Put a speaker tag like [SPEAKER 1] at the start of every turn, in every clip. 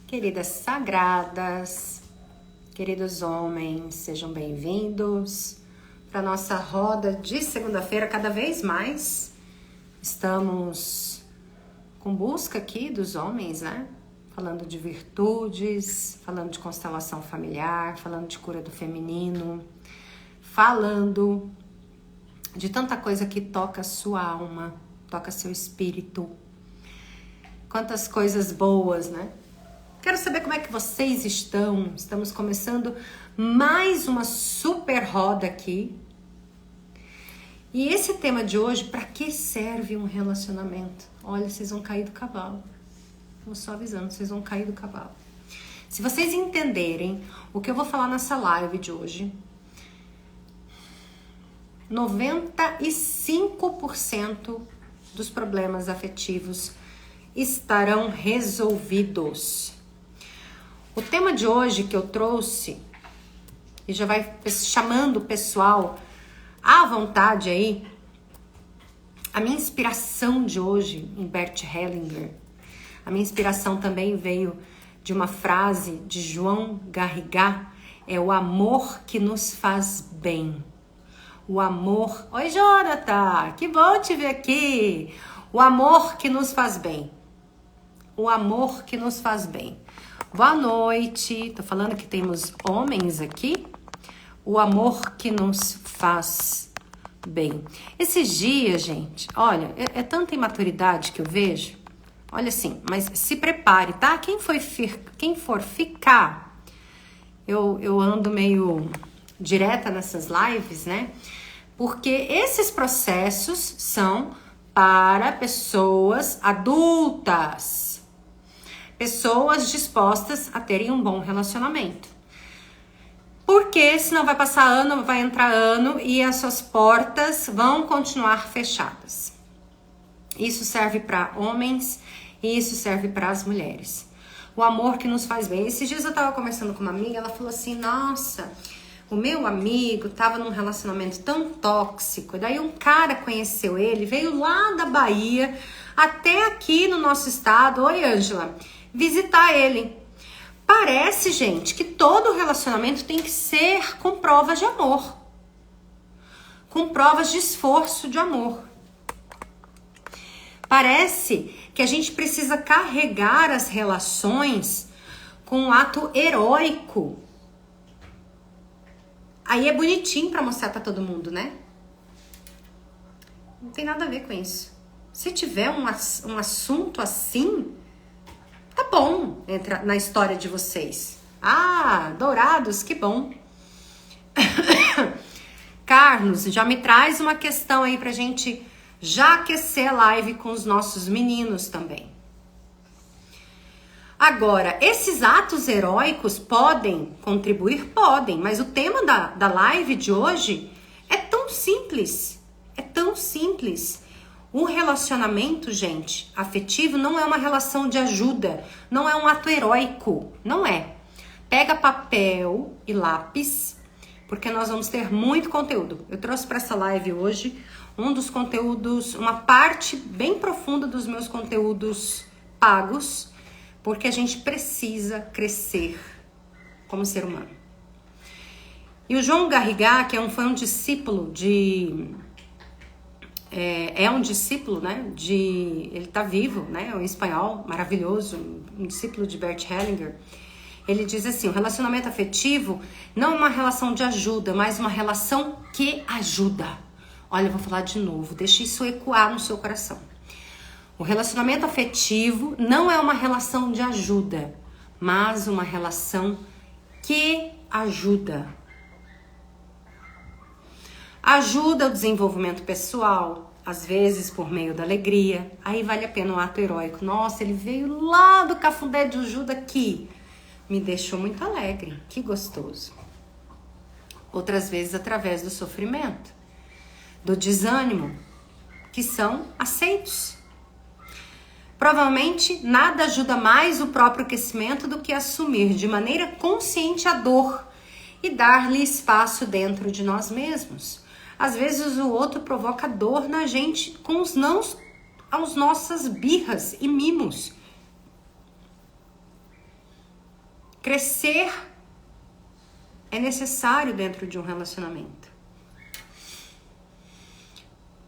[SPEAKER 1] Queridas sagradas, queridos homens, sejam bem-vindos para nossa roda de segunda-feira. Cada vez mais estamos com busca aqui dos homens, né? Falando de virtudes, falando de constelação familiar, falando de cura do feminino, falando de tanta coisa que toca a sua alma, toca seu espírito. Quantas coisas boas, né? Quero saber como é que vocês estão. Estamos começando mais uma super roda aqui. E esse tema de hoje, para que serve um relacionamento? Olha, vocês vão cair do cavalo. Vou só avisando, vocês vão cair do cavalo. Se vocês entenderem o que eu vou falar nessa live de hoje, 95% dos problemas afetivos estarão resolvidos. O tema de hoje que eu trouxe, e já vai chamando o pessoal à vontade aí, a minha inspiração de hoje em Bert Hellinger, a minha inspiração também veio de uma frase de João Garrigá, é o amor que nos faz bem. O amor... Oi, Jonathan! Que bom te ver aqui! O amor que nos faz bem. O amor que nos faz bem. Boa noite. Tô falando que temos homens aqui. O amor que nos faz bem. Esses dias, gente, olha, é tanta imaturidade que eu vejo. Olha assim, mas se prepare, tá? Quem for ficar, eu ando meio direta nessas lives, né? Porque esses processos são para pessoas adultas. Pessoas dispostas a terem um bom relacionamento. Porque senão vai passar ano, vai entrar ano e as suas portas vão continuar fechadas. Isso serve para homens e isso serve para as mulheres. O amor que nos faz bem. Esses dias eu tava conversando com uma amiga, ela falou assim, nossa, o meu amigo tava num relacionamento tão tóxico, daí um cara conheceu ele, veio lá da Bahia até aqui no nosso estado, oi Ângela, visitar ele. Parece, gente, que todo relacionamento tem que ser com provas de amor. Com provas de esforço de amor. Parece que a gente precisa carregar as relações com um ato heróico. Aí é bonitinho pra mostrar pra todo mundo, né? Não tem nada a ver com isso. Se tiver um assunto assim... Tá bom, entra na história de vocês. Ah, dourados, que bom. Carlos, já me traz uma questão aí pra gente já aquecer a live com os nossos meninos também. Agora, esses atos heróicos podem contribuir? Podem, mas o tema da live de hoje é tão simples. É tão simples. Um relacionamento, gente, afetivo não é uma relação de ajuda, não é um ato heróico, não é. Pega papel e lápis, porque nós vamos ter muito conteúdo. Eu trouxe para essa live hoje um dos conteúdos, uma parte bem profunda dos meus conteúdos pagos, porque a gente precisa crescer como ser humano. E o João Garrigá, que foi um discípulo de... É um discípulo, né? Ele tá vivo, né? É um espanhol maravilhoso, um discípulo de Bert Hellinger. Ele diz assim, o relacionamento afetivo não é uma relação de ajuda, mas uma relação que ajuda. Olha, eu vou falar de novo, deixa isso ecoar no seu coração. O relacionamento afetivo não é uma relação de ajuda, mas uma relação que ajuda. Ajuda o desenvolvimento pessoal, às vezes por meio da alegria. Aí vale a pena um ato heróico. Nossa, ele veio lá do Cafundé de Ujuda aqui. Me deixou muito alegre, que gostoso. Outras vezes através do sofrimento, do desânimo, que são aceitos. Provavelmente nada ajuda mais o próprio crescimento do que assumir de maneira consciente a dor e dar-lhe espaço dentro de nós mesmos. Às vezes o outro provoca dor na gente com os nãos aos nossas birras e mimos. Crescer é necessário dentro de um relacionamento.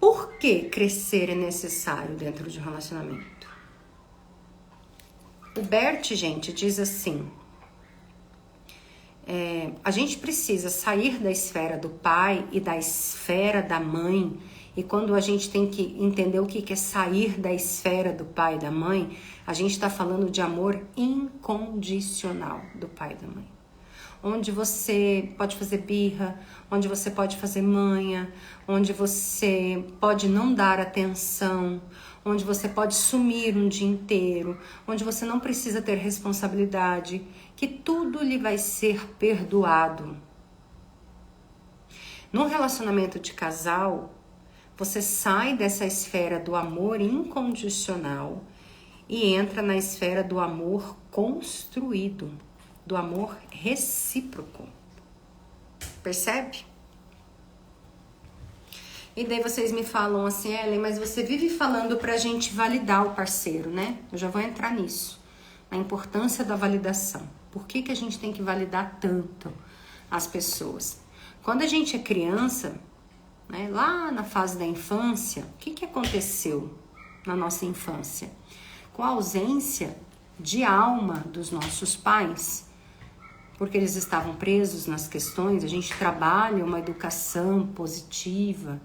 [SPEAKER 1] Por que crescer é necessário dentro de um relacionamento? O Bert, gente, diz assim: a gente precisa sair da esfera do pai e da esfera da mãe. E quando a gente tem que entender o que é sair da esfera do pai e da mãe, a gente está falando de amor incondicional do pai e da mãe. Onde você pode fazer birra, onde você pode fazer manha, onde você pode não dar atenção, onde você pode sumir um dia inteiro, onde você não precisa ter responsabilidade, que tudo lhe vai ser perdoado. No relacionamento de casal, você sai dessa esfera do amor incondicional e entra na esfera do amor construído, do amor recíproco. Percebe? E daí vocês me falam assim: Ellen, mas você vive falando pra gente validar o parceiro, né? Eu já vou entrar nisso. A importância da validação. Por que a gente tem que validar tanto as pessoas? Quando a gente é criança, né, lá na fase da infância, o que aconteceu na nossa infância? Com a ausência de alma dos nossos pais, porque eles estavam presos nas questões, a gente trabalha uma educação positiva.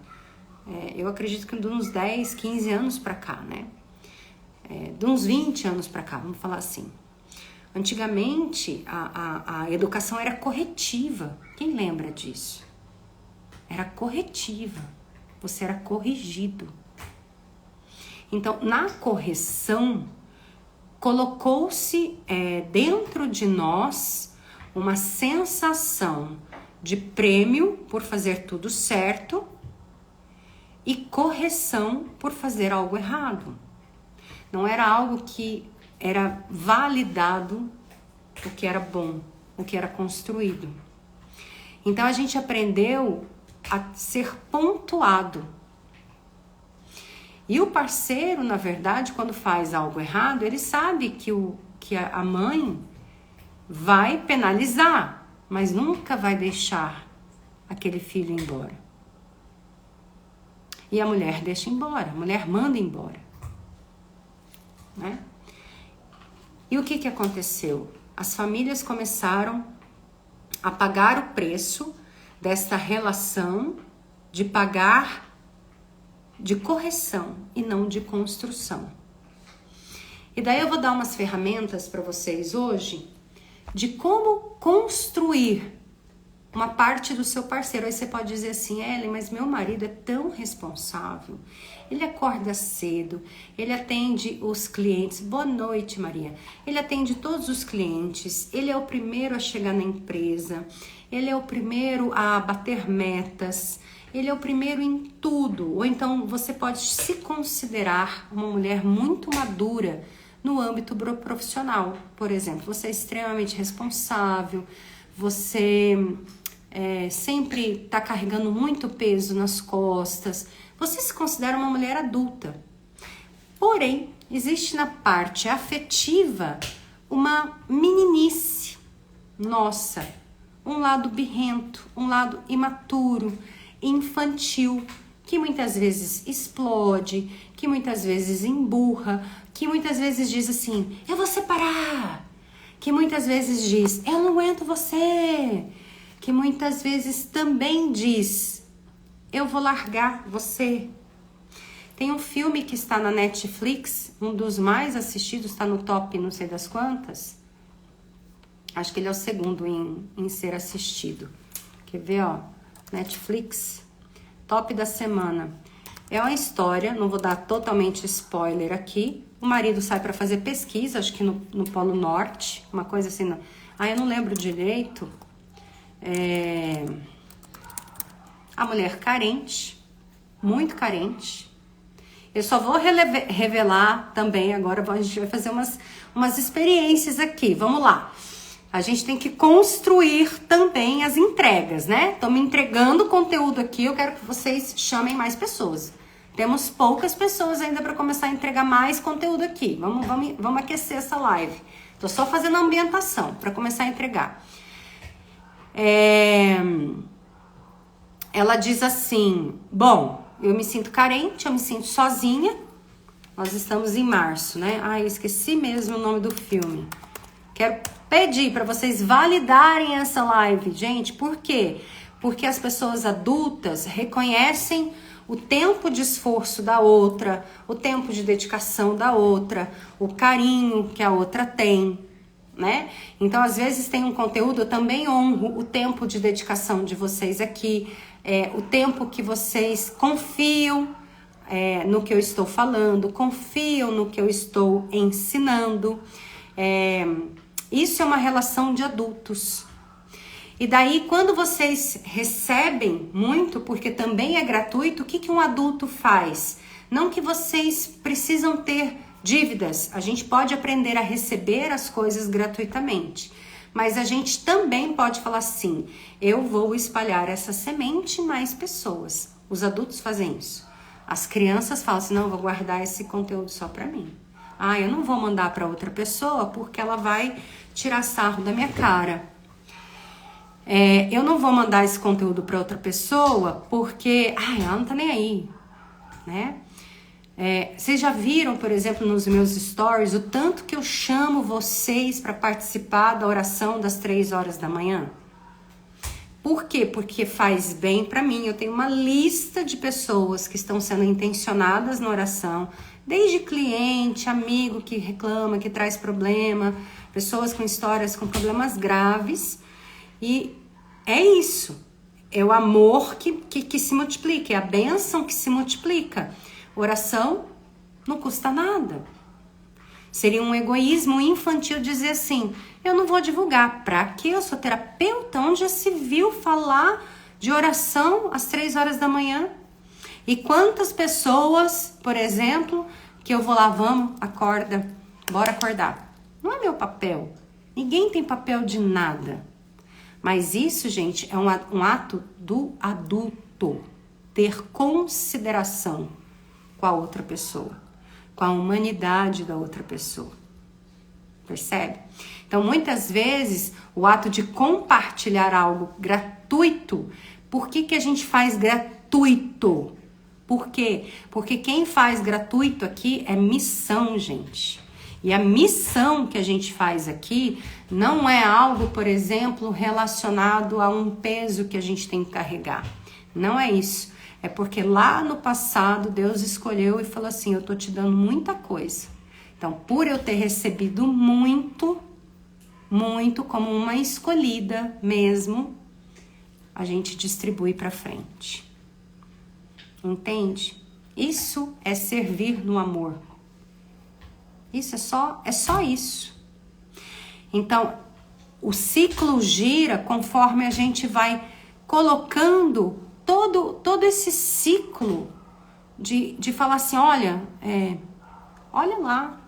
[SPEAKER 1] Eu acredito que de uns 10, 15 anos para cá, né? De uns 20 anos para cá, vamos falar assim. Antigamente, a educação era corretiva. Quem lembra disso? Era corretiva. Você era corrigido. Então, na correção, colocou-se dentro de nós uma sensação de prêmio por fazer tudo certo e correção por fazer algo errado. Não era algo que era validado o que era bom, o que era construído. Então a gente aprendeu a ser pontuado. E o parceiro, na verdade, quando faz algo errado, ele sabe que a mãe vai penalizar, mas nunca vai deixar aquele filho embora. E a mulher deixa embora, a mulher manda embora, né? E o que aconteceu? As famílias começaram a pagar o preço desta relação de pagar de correção e não de construção. E daí eu vou dar umas ferramentas para vocês hoje de como construir uma parte do seu parceiro. Aí você pode dizer assim: Ellen, mas meu marido é tão responsável, ele acorda cedo, ele atende os clientes. Boa noite, Maria. Ele atende todos os clientes, ele é o primeiro a chegar na empresa, ele é o primeiro a bater metas, ele é o primeiro em tudo. Ou então você pode se considerar uma mulher muito madura no âmbito profissional. Por exemplo, você é extremamente responsável, você sempre está carregando muito peso nas costas, você se considera uma mulher adulta. Porém, existe na parte afetiva uma meninice nossa, um lado birrento, um lado imaturo, infantil, que muitas vezes explode, que muitas vezes emburra, que muitas vezes diz assim: eu vou separar, que muitas vezes diz: eu não aguento você, que muitas vezes também diz: eu vou largar você. Tem um filme que está na Netflix, um dos mais assistidos, está no top não sei das quantas. Acho que ele é o segundo em ser assistido. Quer ver, ó? Netflix, top da semana. É uma história, não vou dar totalmente spoiler aqui. O marido sai para fazer pesquisa, acho que no Polo Norte, uma coisa assim. Eu não lembro direito. A mulher carente, muito carente. Eu só vou revelar também, agora a gente vai fazer umas experiências aqui, vamos lá. A gente tem que construir também as entregas, né? Tô me entregando conteúdo aqui, eu quero que vocês chamem mais pessoas. Temos poucas pessoas ainda para começar a entregar mais conteúdo aqui. Vamos aquecer essa live. Tô só fazendo a ambientação para começar a entregar. Ela diz assim, bom, eu me sinto carente, eu me sinto sozinha. Nós estamos em março, né? Ai, eu esqueci mesmo o nome do filme. Quero pedir para vocês validarem essa live, gente. Por quê? Porque as pessoas adultas reconhecem o tempo de esforço da outra, o tempo de dedicação da outra, o carinho que a outra tem, né? Então, às vezes tem um conteúdo, eu também honro o tempo de dedicação de vocês aqui, o tempo que vocês confiam no que eu estou falando, confiam no que eu estou ensinando. Isso é uma relação de adultos. E daí, quando vocês recebem muito, porque também é gratuito, o que um adulto faz? Não que vocês precisam ter dívidas. A gente pode aprender a receber as coisas gratuitamente. Mas a gente também pode falar assim, eu vou espalhar essa semente em mais pessoas. Os adultos fazem isso. As crianças falam assim, não, eu vou guardar esse conteúdo só para mim. Ah, eu não vou mandar para outra pessoa porque ela vai tirar sarro da minha cara. Eu não vou mandar esse conteúdo para outra pessoa porque, ela não tá nem aí, né? Vocês já viram, por exemplo, nos meus stories, o tanto que eu chamo vocês para participar da oração das 3 horas da manhã? Por quê? Porque faz bem para mim. Eu tenho uma lista de pessoas que estão sendo intencionadas na oração, desde cliente, amigo que reclama, que traz problema, pessoas com histórias com problemas graves. E é isso. É o amor que se multiplica, é a bênção que se multiplica. Oração não custa nada. Seria um egoísmo infantil dizer assim, eu não vou divulgar. Pra quê? Eu sou terapeuta, onde já se viu falar de oração às 3 horas da manhã? E quantas pessoas, por exemplo, que eu vou lá, vamos, acorda, bora acordar. Não é meu papel. Ninguém tem papel de nada. Mas isso, gente, é um ato do adulto. Ter consideração com a outra pessoa, com a humanidade da outra pessoa. Percebe? Então, muitas vezes, o ato de compartilhar algo gratuito, por que a gente faz gratuito? Por quê? Porque quem faz gratuito aqui é missão, gente. E a missão que a gente faz aqui não é algo, por exemplo, relacionado a um peso que a gente tem que carregar. Não é isso. É porque lá no passado Deus escolheu e falou assim, eu tô te dando muita coisa. Então, por eu ter recebido muito, muito como uma escolhida mesmo, a gente distribui para frente. Entende? Isso é servir no amor. Isso é só isso. Então, o ciclo gira conforme a gente vai colocando todo esse ciclo de falar assim, olha lá,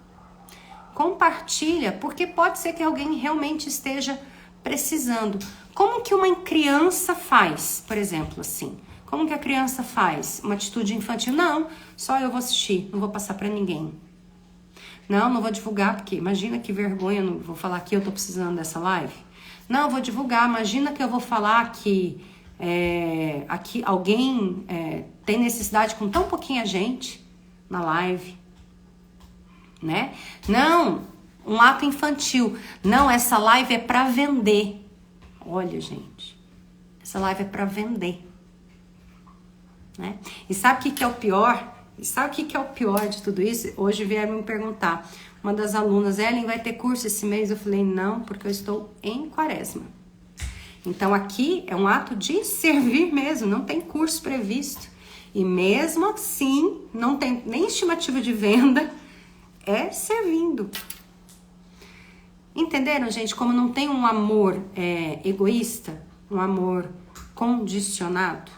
[SPEAKER 1] compartilha, porque pode ser que alguém realmente esteja precisando. Como que uma criança faz, por exemplo, assim? Como que a criança faz? Uma atitude infantil? Não, só eu vou assistir, não vou passar para ninguém. Não vou divulgar, porque imagina que vergonha, não vou falar que eu tô precisando dessa live. Não, eu vou divulgar, imagina que eu vou falar que aqui alguém tem necessidade com tão pouquinha gente na live, né? Não, um ato infantil. Não, essa live é para vender. Olha, gente, essa live é para vender, né? E sabe o que é o pior? E sabe o que é o pior de tudo isso? Hoje vieram me perguntar, uma das alunas, Ellen, vai ter curso esse mês? Eu falei, não, porque eu estou em quaresma. Então aqui é um ato de servir mesmo, não tem curso previsto. E mesmo assim, não tem nem estimativa de venda, é servindo. Entenderam, gente? Como não tem um amor egoísta, um amor condicionado?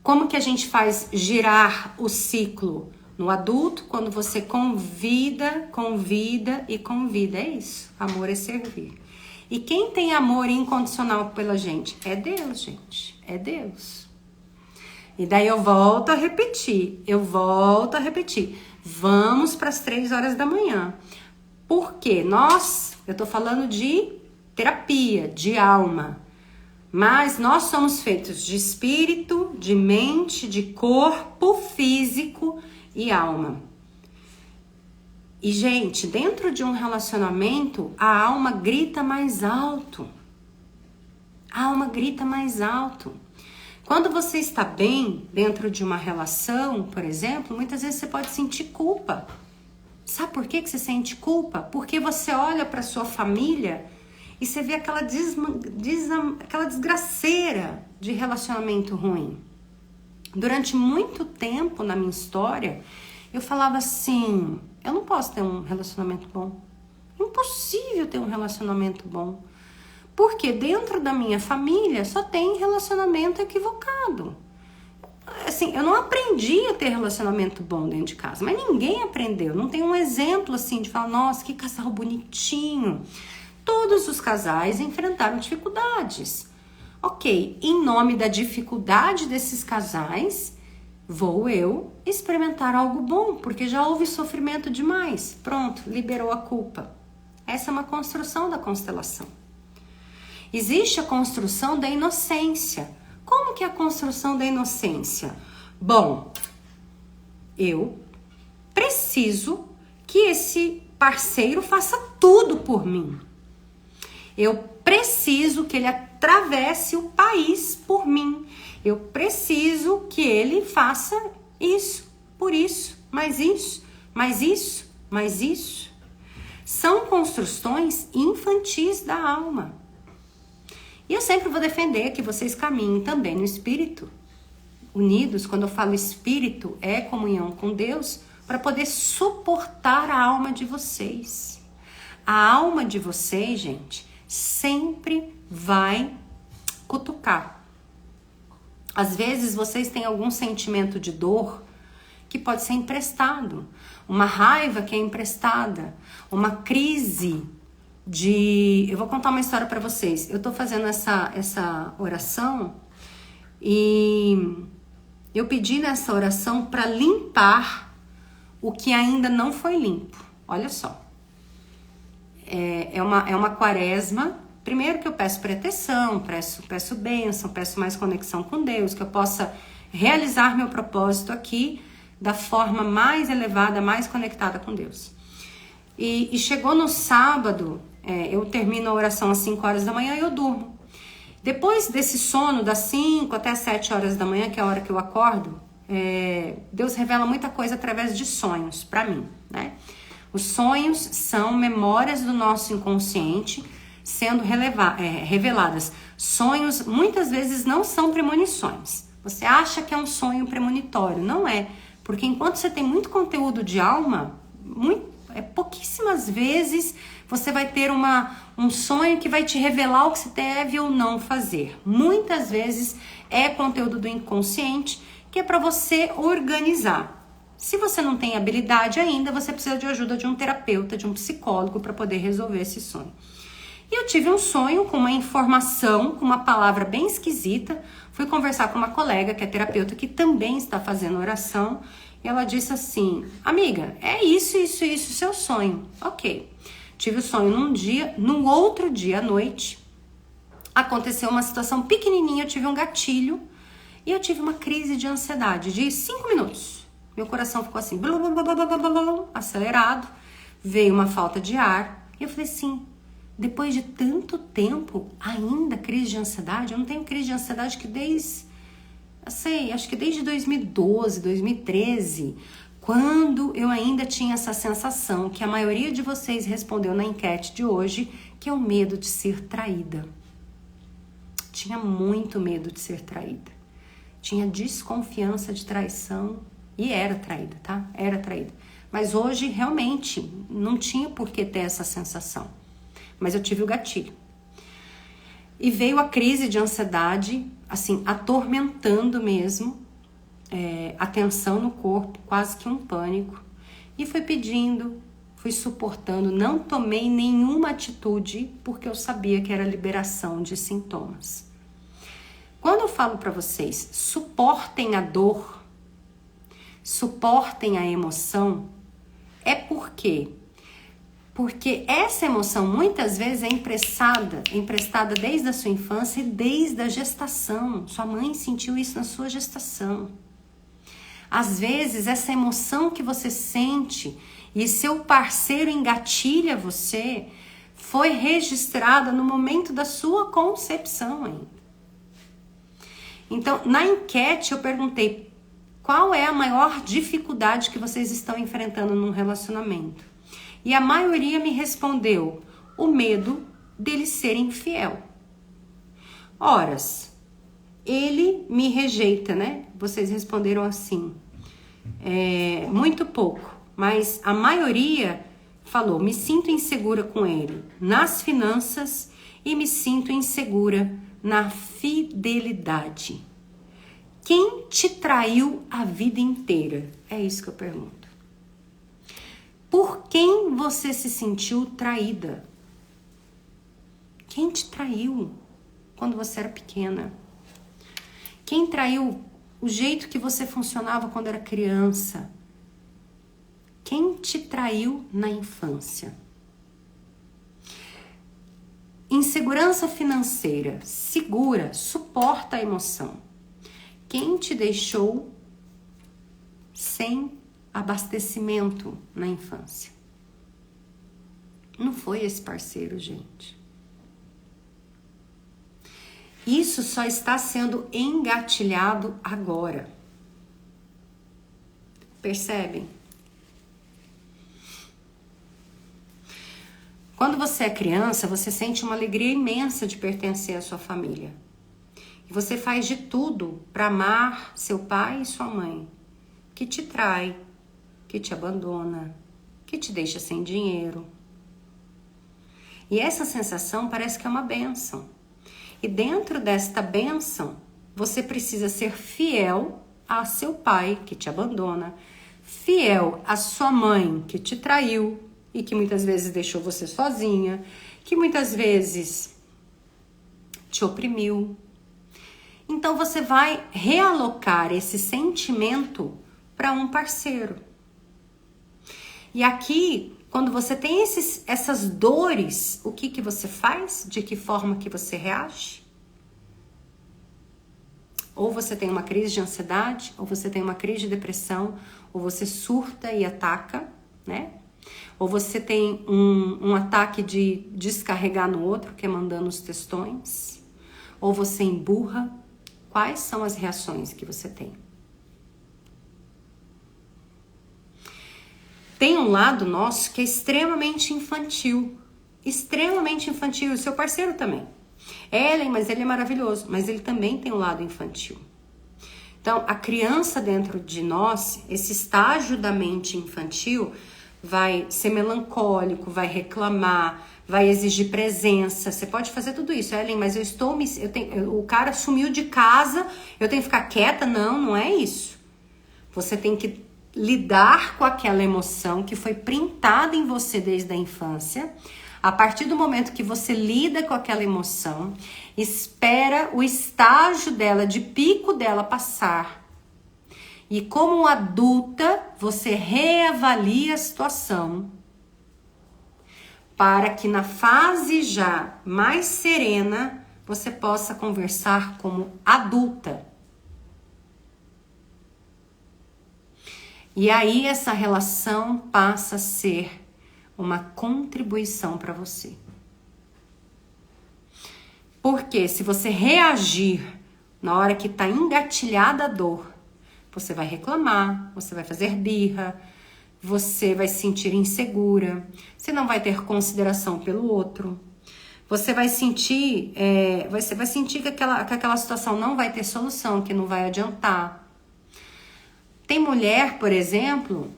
[SPEAKER 1] Como que a gente faz girar o ciclo no adulto? Quando você convida e convida. É isso. Amor é servir. E quem tem amor incondicional pela gente? É Deus, gente. É Deus. E daí eu volto a repetir. Vamos para as 3 horas da manhã. Porque eu tô falando de terapia, de alma. Mas nós somos feitos de espírito, de mente, de corpo físico e alma. E, gente, dentro de um relacionamento, a alma grita mais alto. A alma grita mais alto. Quando você está bem dentro de uma relação, por exemplo, muitas vezes você pode sentir culpa. Sabe por que você sente culpa? Porque você olha para sua família e você vê aquela desgraceira de relacionamento ruim. Durante muito tempo na minha história, eu falava assim, eu não posso ter um relacionamento bom. Impossível ter um relacionamento bom. Porque dentro da minha família só tem relacionamento equivocado. Assim, eu não aprendi a ter relacionamento bom dentro de casa, mas ninguém aprendeu. Não tem um exemplo assim de falar, nossa, que casal bonitinho. Todos os casais enfrentaram dificuldades. Ok, em nome da dificuldade desses casais, vou eu experimentar algo bom, porque já houve sofrimento demais. Pronto, liberou a culpa. Essa é uma construção da constelação. Existe a construção da inocência. Como que é a construção da inocência? Bom, eu preciso que esse parceiro faça tudo por mim. Eu preciso que ele atravesse o país por mim. Eu preciso que ele faça isso, por isso, mais isso, mais isso, mais isso. São construções infantis da alma. E eu sempre vou defender que vocês caminhem também no espírito. Unidos, quando eu falo espírito, é comunhão com Deus, para poder suportar a alma de vocês. A alma de vocês, gente, sempre vai cutucar. Às vezes vocês têm algum sentimento de dor que pode ser emprestado, uma raiva que é emprestada, uma crise de... Eu vou contar uma história para vocês. Eu tô fazendo essa oração e eu pedi nessa oração para limpar o que ainda não foi limpo. Olha só. É uma quaresma. Primeiro que eu peço proteção, peço bênção, peço mais conexão com Deus, que eu possa realizar meu propósito aqui da forma mais elevada, mais conectada com Deus. E chegou no sábado, eu termino a oração às 5 horas da manhã e eu durmo. Depois desse sono, das 5 até as 7 horas da manhã, que é a hora que eu acordo, Deus revela muita coisa através de sonhos para mim, né? Os sonhos são memórias do nosso inconsciente sendo reveladas. Sonhos muitas vezes não são premonições. Você acha que é um sonho premonitório, não é? Porque enquanto você tem muito conteúdo de alma, pouquíssimas vezes você vai ter um sonho que vai te revelar o que você deve ou não fazer. Muitas vezes é conteúdo do inconsciente que é para você organizar. Se você não tem habilidade ainda, você precisa de ajuda de um terapeuta, de um psicólogo para poder resolver esse sonho. E eu tive um sonho com uma informação, com uma palavra bem esquisita. Fui conversar com uma colega que é terapeuta que também está fazendo oração. E ela disse assim, amiga, é isso, seu sonho. Ok. Tive o sonho num dia, no outro dia à noite, aconteceu uma situação pequenininha, eu tive um gatilho e eu tive uma crise de ansiedade de 5 minutos. Meu coração ficou assim, blá, blá, blá, blá, blá, blá, blá, acelerado, veio uma falta de ar e eu falei assim, depois de tanto tempo, ainda crise de ansiedade? Eu não tenho crise de ansiedade que acho que desde 2012, 2013, quando eu ainda tinha essa sensação que a maioria de vocês respondeu na enquete de hoje, que é o medo de ser traída. Tinha muito medo de ser traída. Tinha desconfiança de traição e era traída, tá? Era traída. Mas hoje, realmente, não tinha por que ter essa sensação. Mas eu tive o gatilho. E veio a crise de ansiedade, assim, atormentando mesmo, a tensão no corpo, quase que um pânico. E fui pedindo, fui suportando, não tomei nenhuma atitude, porque eu sabia que era liberação de sintomas. Quando eu falo para vocês, suportem a dor, suportem a emoção, é porque essa emoção muitas vezes é emprestada desde a sua infância e desde a gestação. Sua mãe sentiu isso na sua gestação. Às vezes essa emoção que você sente e seu parceiro engatilha você foi registrada no momento da sua concepção ainda. Então, na enquete eu perguntei qual é a maior dificuldade que vocês estão enfrentando num relacionamento. E a maioria me respondeu o medo dele ser infiel. Horas, ele me rejeita, né? Vocês responderam assim, muito pouco, mas a maioria falou, me sinto insegura com ele nas finanças e me sinto insegura na fidelidade. Quem te traiu a vida inteira? É isso que eu pergunto. Por quem você se sentiu traída? Quem te traiu quando você era pequena? Quem traiu o jeito que você funcionava quando era criança? Quem te traiu na infância? Insegurança financeira, segura, suporta a emoção. Quem te deixou sem abastecimento na infância? Não foi esse parceiro, gente. Isso só está sendo engatilhado agora. Percebem? Quando você é criança, você sente uma alegria imensa de pertencer à sua família. E você faz de tudo para amar seu pai e sua mãe, que te trai, que te abandona, que te deixa sem dinheiro. E essa sensação parece que é uma bênção. E dentro desta bênção, você precisa ser fiel a seu pai, que te abandona, fiel à sua mãe, que te traiu e que muitas vezes deixou você sozinha, que muitas vezes te oprimiu. Então você vai realocar esse sentimento para um parceiro. E aqui, quando você tem essas dores, o que você faz? De que forma que você reage? Ou você tem uma crise de ansiedade, ou você tem uma crise de depressão, ou você surta e ataca, né? Ou você tem um ataque de descarregar no outro, que é mandando os textões. Ou você emburra. Quais são as reações que você tem? Tem um lado nosso que é extremamente infantil. Extremamente infantil. E o seu parceiro também. Ellen, mas ele é maravilhoso. Mas ele também tem um lado infantil. Então, a criança dentro de nós, esse estágio da mente infantil, vai ser melancólico, vai reclamar, vai exigir presença. Você pode fazer tudo isso, Ellen, mas o cara sumiu de casa, eu tenho que ficar quieta? Não, não é isso. Você tem que lidar com aquela emoção que foi printada em você desde a infância. A partir do momento que você lida com aquela emoção, espera o estágio dela, de pico dela passar. E como adulta, você reavalia a situação para que na fase já mais serena, você possa conversar como adulta. E aí essa relação passa a ser uma contribuição para você. Porque se você reagir na hora que está engatilhada a dor, você vai reclamar, você vai fazer birra, você vai se sentir insegura, você não vai ter consideração pelo outro, você vai sentir, você vai sentir que aquela situação não vai ter solução, que não vai adiantar. Tem mulher, por exemplo,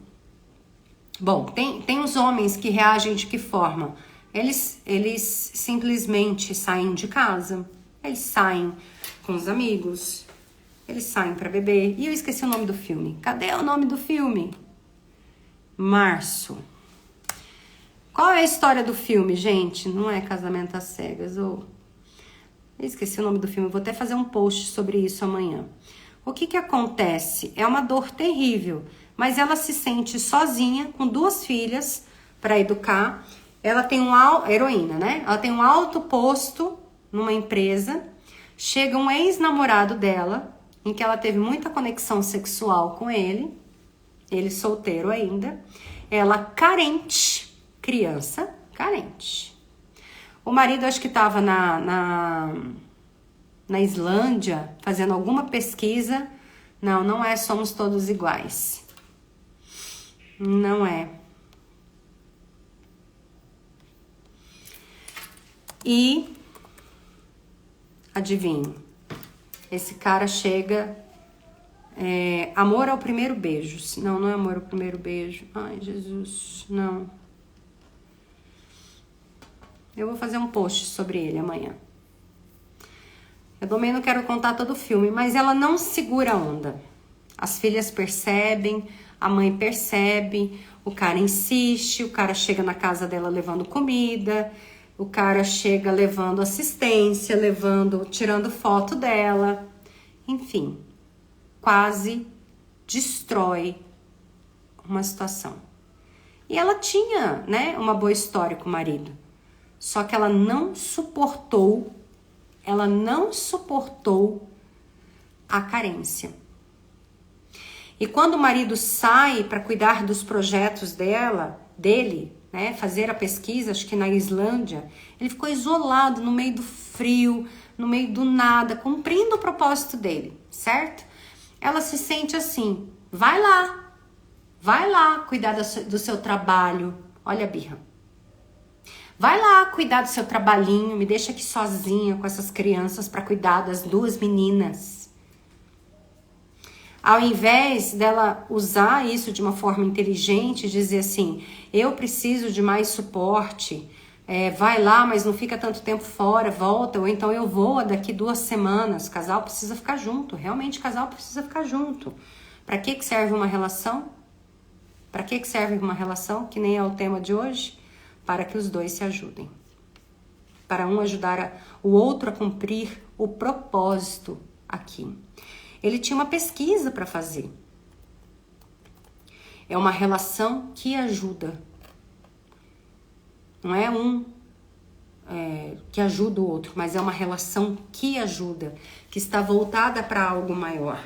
[SPEAKER 1] tem os homens que reagem de que forma? Eles simplesmente saem de casa, eles saem com os amigos, eles saem pra beber. E eu esqueci o nome do filme. Cadê o nome do filme? Março. Qual é a história do filme, gente? Não é Casamento às Cegas. Eu esqueci o nome do filme, vou até fazer um post sobre isso amanhã. O que acontece? É uma dor terrível, mas ela se sente sozinha, com 2 filhas para educar. Ela tem heroína, né? Ela tem um alto posto numa empresa. Chega um ex-namorado dela, em que ela teve muita conexão sexual com ele solteiro ainda. Ela carente, criança, carente. O marido acho que estava na Islândia, fazendo alguma pesquisa. Não é Somos Todos Iguais. Não é. E, adivinhe, esse cara chega... amor ao primeiro beijo. Não é amor ao primeiro beijo. Ai, Jesus, não. Eu vou fazer um post sobre ele amanhã. Eu também não quero contar todo o filme, mas ela não segura a onda. As filhas percebem, a mãe percebe, o cara insiste, o cara chega na casa dela levando comida, o cara chega levando assistência, tirando foto dela, enfim, quase destrói uma situação. E ela tinha, né, uma boa história com o marido, só que ela não suportou a carência. E quando o marido sai para cuidar dos projetos dele, né, fazer a pesquisa, acho que na Islândia, ele ficou isolado no meio do frio, no meio do nada, cumprindo o propósito dele, certo? Ela se sente assim, vai lá cuidar do seu trabalho, olha a birra. Vai lá cuidar do seu trabalhinho, me deixa aqui sozinha com essas crianças para cuidar das 2 meninas. Ao invés dela usar isso de uma forma inteligente, dizer assim, eu preciso de mais suporte, vai lá, mas não fica tanto tempo fora, volta, ou então eu vou daqui 2 semanas. O casal precisa ficar junto, realmente o casal precisa ficar junto. Para que serve uma relação? Para que serve uma relação, que nem é o tema de hoje? Para que os 2 se ajudem. Para um ajudar o outro a cumprir o propósito aqui. Ele tinha uma pesquisa para fazer. É uma relação que ajuda. Não é que ajuda o outro, mas é uma relação que ajuda, que está voltada para algo maior.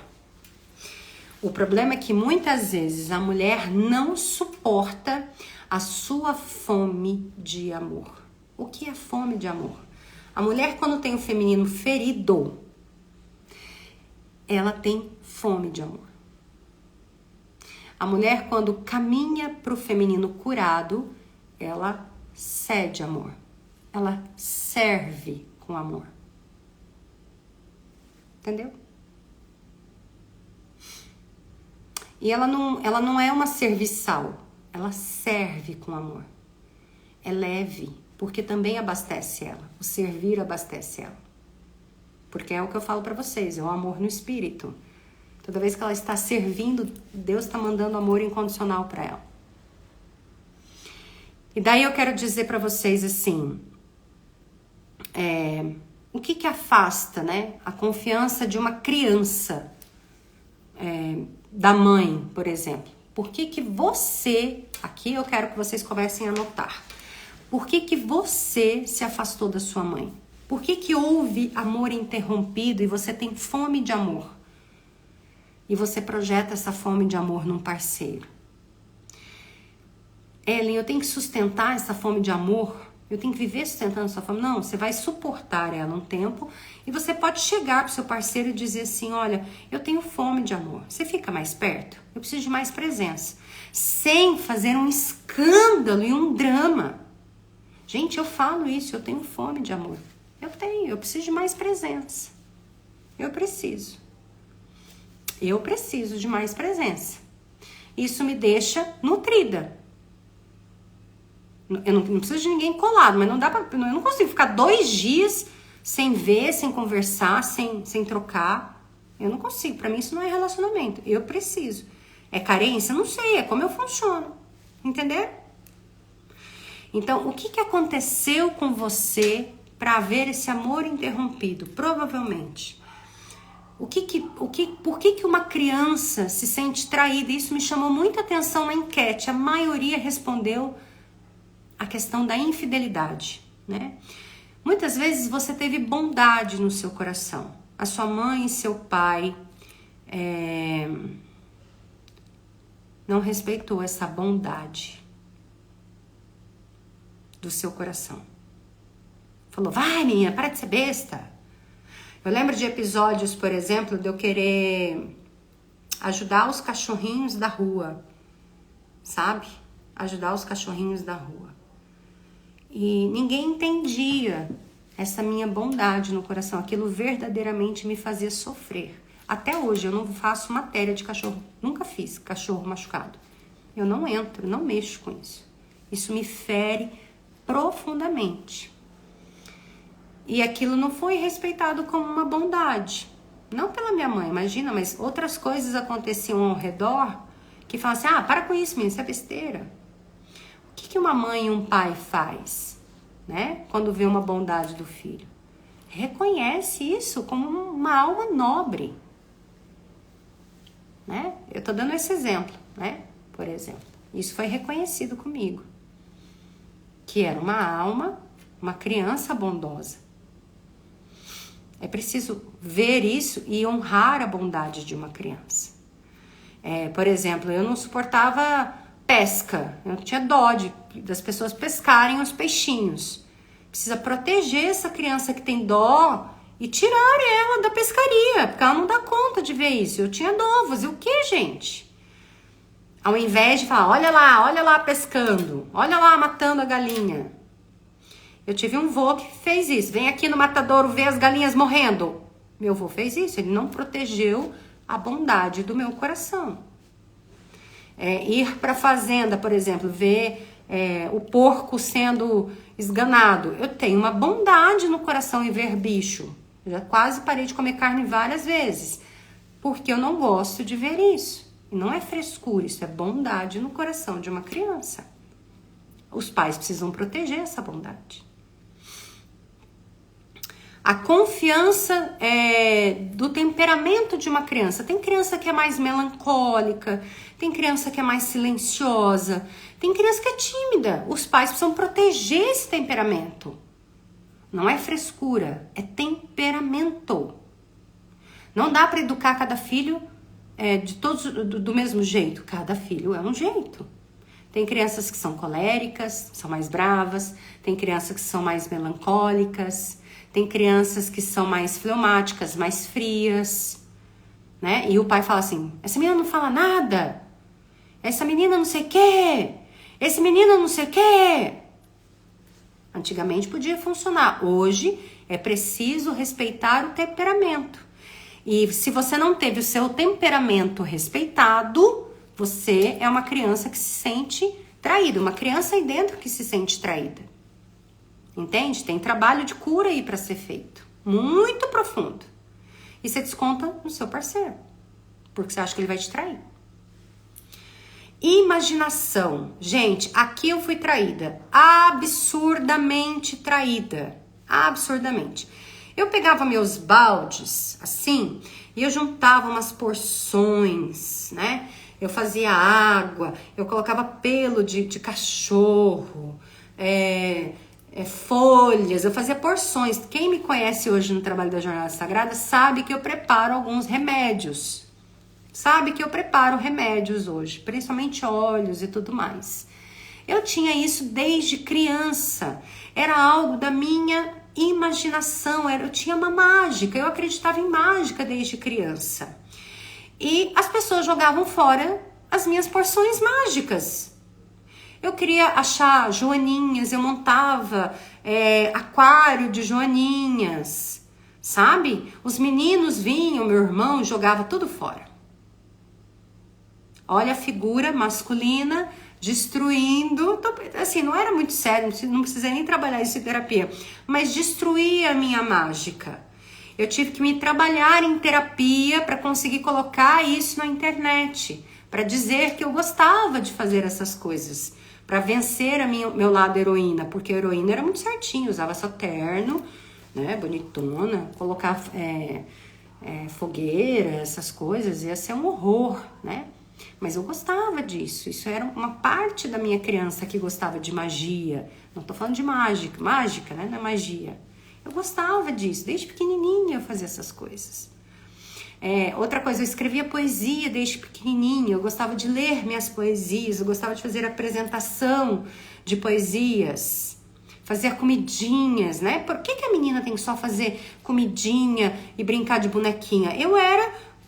[SPEAKER 1] O problema é que muitas vezes a mulher não suporta a sua fome de amor. O que é fome de amor? A mulher, quando tem o feminino ferido, ela tem fome de amor. A mulher, quando caminha para o feminino curado, ela cede amor. Ela serve com amor. Entendeu? E ela não é uma serviçal. Ela serve com amor. É leve, porque também abastece ela. O servir abastece ela. Porque é o que eu falo pra vocês, é o amor no espírito. Toda vez que ela está servindo, Deus está mandando amor incondicional para ela. E daí eu quero dizer pra vocês assim, o que afasta, né, a confiança de uma criança, da mãe, por exemplo? Por que você, aqui eu quero que vocês comecem a anotar, por que você se afastou da sua mãe? Por que houve amor interrompido e você tem fome de amor? E você projeta essa fome de amor num parceiro. Ellen, eu tenho que sustentar essa fome de amor? Eu tenho que viver sustentando essa fome? Não, você vai suportar ela um tempo e você pode chegar pro seu parceiro e dizer assim, olha, eu tenho fome de amor. Você fica mais perto? Eu preciso de mais presença. Sem fazer um escândalo e um drama. Gente, eu falo isso, eu tenho fome de amor. Eu preciso de mais presença. Eu preciso de mais presença. Isso me deixa nutrida. Eu não preciso de ninguém colado, mas não dá eu não consigo ficar 2 dias sem ver, sem conversar, sem trocar. Eu não consigo, pra mim isso não é relacionamento. Eu preciso. É carência? Não sei, é como eu funciono. Entendeu? Então, o que aconteceu com você para haver esse amor interrompido? Provavelmente. Por que uma criança se sente traída? Isso me chamou muita atenção na enquete. A maioria respondeu a questão da infidelidade, né? Muitas vezes você teve bondade no seu coração. A sua mãe e seu pai não respeitou essa bondade do seu coração. Falou, vai menina, para de ser besta. Eu lembro de episódios, por exemplo, de eu querer ajudar os cachorrinhos da rua, sabe? Ajudar os cachorrinhos da rua. E ninguém entendia essa minha bondade no coração. Aquilo verdadeiramente me fazia sofrer. Até hoje eu não faço matéria de cachorro. Nunca fiz cachorro machucado. Eu não entro, não mexo com isso. Isso me fere profundamente. E aquilo não foi respeitado como uma bondade. Não pela minha mãe, imagina, mas outras coisas aconteciam ao redor que falam assim, para com isso, menina, isso é besteira. O que uma mãe e um pai faz, né? Quando vê uma bondade do filho? Reconhece isso como uma alma nobre, né? Eu tô dando esse exemplo, né? Por exemplo, isso foi reconhecido comigo. Que era uma alma, uma criança bondosa. É preciso ver isso e honrar a bondade de uma criança. Por exemplo, eu não suportava pesca. Eu tinha dó das pessoas pescarem os peixinhos. Precisa proteger essa criança que tem dó e tirar ela da pescaria, porque ela não dá conta de ver isso. Eu tinha dó. Fazer o quê, gente? Ao invés de falar, olha lá pescando, olha lá matando a galinha. Eu tive um vô que fez isso. Vem aqui no matadouro ver as galinhas morrendo. Meu vô fez isso. Ele não protegeu a bondade do meu coração. Ir para a fazenda, por exemplo, ver o porco sendo esganado. Eu tenho uma bondade no coração em ver bicho. Eu já quase parei de comer carne várias vezes. Porque eu não gosto de ver isso. E não é frescura, isso é bondade no coração de uma criança. Os pais precisam proteger essa bondade. A confiança do temperamento de uma criança. Tem criança que é mais melancólica, tem criança que é mais silenciosa, tem criança que é tímida. Os pais precisam proteger esse temperamento. Não é frescura, é temperamento. Não dá para educar cada filho do mesmo jeito. Cada filho é um jeito. Tem crianças que são coléricas, são mais bravas, tem crianças que são mais melancólicas, tem crianças que são mais fleumáticas, mais frias, né? E o pai fala assim, essa menina não fala nada, essa menina não sei o quê, esse menino não sei o quê. Antigamente podia funcionar, hoje é preciso respeitar o temperamento. E se você não teve o seu temperamento respeitado, você é uma criança que se sente traída, uma criança aí dentro que se sente traída. Entende? Tem trabalho de cura aí para ser feito. Muito profundo. E você desconta no seu parceiro. Porque você acha que ele vai te trair. Imaginação. Gente, aqui eu fui traída. Absurdamente traída. Absurdamente. Eu pegava meus baldes, assim, e eu juntava umas porções, né? Eu fazia água, eu colocava pelo de cachorro, folhas, eu fazia porções. Quem me conhece hoje no trabalho da Jornada Sagrada sabe que eu preparo alguns remédios. Sabe que eu preparo remédios hoje, principalmente óleos e tudo mais. Eu tinha isso desde criança. Era algo da minha imaginação. Eu tinha uma mágica. Eu acreditava em mágica desde criança. E as pessoas jogavam fora as minhas porções mágicas. Eu queria achar joaninhas, eu montava aquário de joaninhas, sabe? Os meninos vinham, meu irmão jogava tudo fora. Olha a figura masculina destruindo, assim, não era muito sério, não precisei nem trabalhar isso em terapia, mas destruía a minha mágica. Eu tive que me trabalhar em terapia para conseguir colocar isso na internet, para dizer que eu gostava de fazer essas coisas. para vencer meu lado heroína, porque a heroína era muito certinho, usava só terno, né, bonitona, colocar fogueira, essas coisas, ia ser um horror, né? Mas eu gostava disso, isso era uma parte da minha criança que gostava de magia. Não tô falando de mágica, né? Não é magia. Eu gostava disso, desde pequenininha eu fazia essas coisas. Outra coisa, eu escrevia poesia desde pequenininha, eu gostava de ler minhas poesias, eu gostava de fazer apresentação de poesias, fazer comidinhas, né? Por que a menina tem que só fazer comidinha e brincar de bonequinha?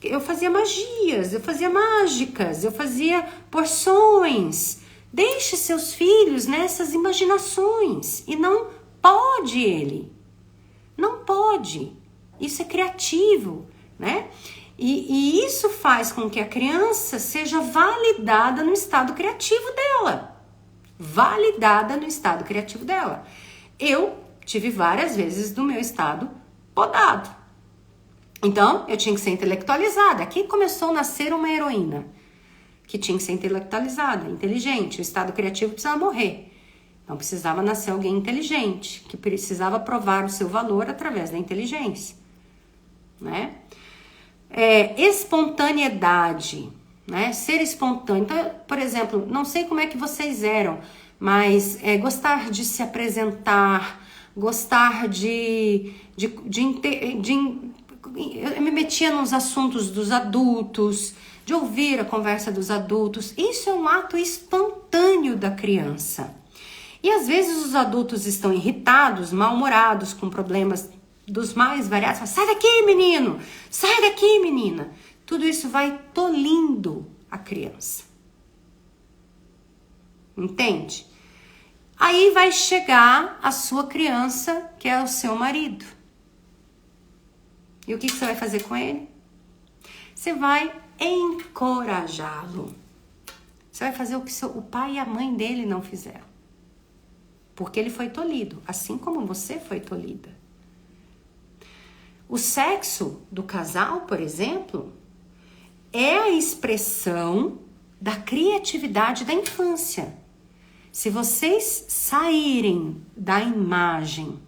[SPEAKER 1] Eu fazia magias, eu fazia mágicas, eu fazia porções. Deixe seus filhos nessas imaginações. E não pode ele. Não pode. Isso é criativo, né? E isso faz com que a criança seja validada no estado criativo dela. Validada no estado criativo dela. Eu tive várias vezes do meu estado podado. Então, eu tinha que ser intelectualizada. Aqui começou a nascer uma heroína que tinha que ser intelectualizada, inteligente. O estado criativo precisava morrer. Então, precisava nascer alguém inteligente, que precisava provar o seu valor através da inteligência, né? Espontaneidade, né? Ser espontâneo. Então, por exemplo, não sei como é que vocês eram, mas gostar de se apresentar, gostar eu me metia nos assuntos dos adultos, de ouvir a conversa dos adultos. Isso é um ato espontâneo da criança. E às vezes os adultos estão irritados, mal-humorados, com problemas dos mais variados. Sai daqui, menino! Sai daqui, menina! Tudo isso vai tolindo a criança. Entende? Aí vai chegar a sua criança, que é o seu marido. E o que você vai fazer com ele? Você vai encorajá-lo. Você vai fazer o que o pai e a mãe dele não fizeram. Porque ele foi tolhido, assim como você foi tolhida. O sexo do casal, por exemplo, é a expressão da criatividade da infância. Se vocês saírem da imagem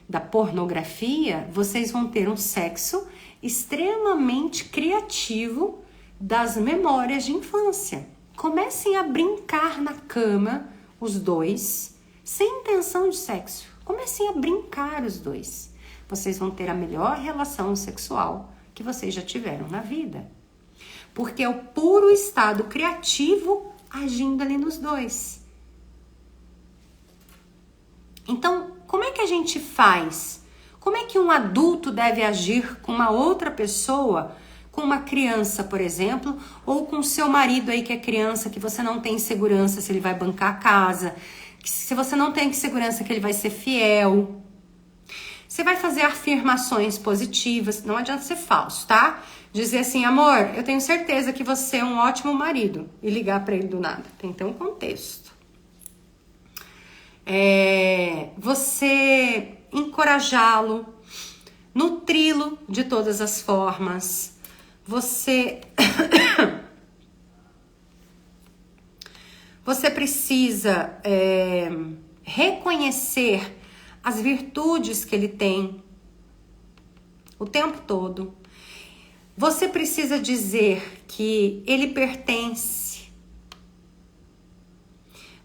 [SPEAKER 1] da pornografia, vocês vão ter um sexo extremamente criativo das memórias de infância. Comecem a brincar na cama, os dois, sem intenção de sexo. Comecem a brincar os dois. Vocês vão ter a melhor relação sexual que vocês já tiveram na vida. Porque é o puro estado criativo agindo ali nos dois. Então, como é que a gente faz? Como é que um adulto deve agir com uma outra pessoa, com uma criança, por exemplo, ou com seu marido aí que é criança, que você não tem segurança se ele vai bancar a casa, se você não tem segurança que ele vai ser fiel? Você vai fazer afirmações positivas, não adianta ser falso, tá? Dizer assim, amor, eu tenho certeza que você é um ótimo marido, e ligar pra ele do nada. Tem que ter um contexto. Você encorajá-lo, nutri-lo de todas as formas. Você precisa reconhecer as virtudes que ele tem o tempo todo. Você precisa dizer que ele pertence.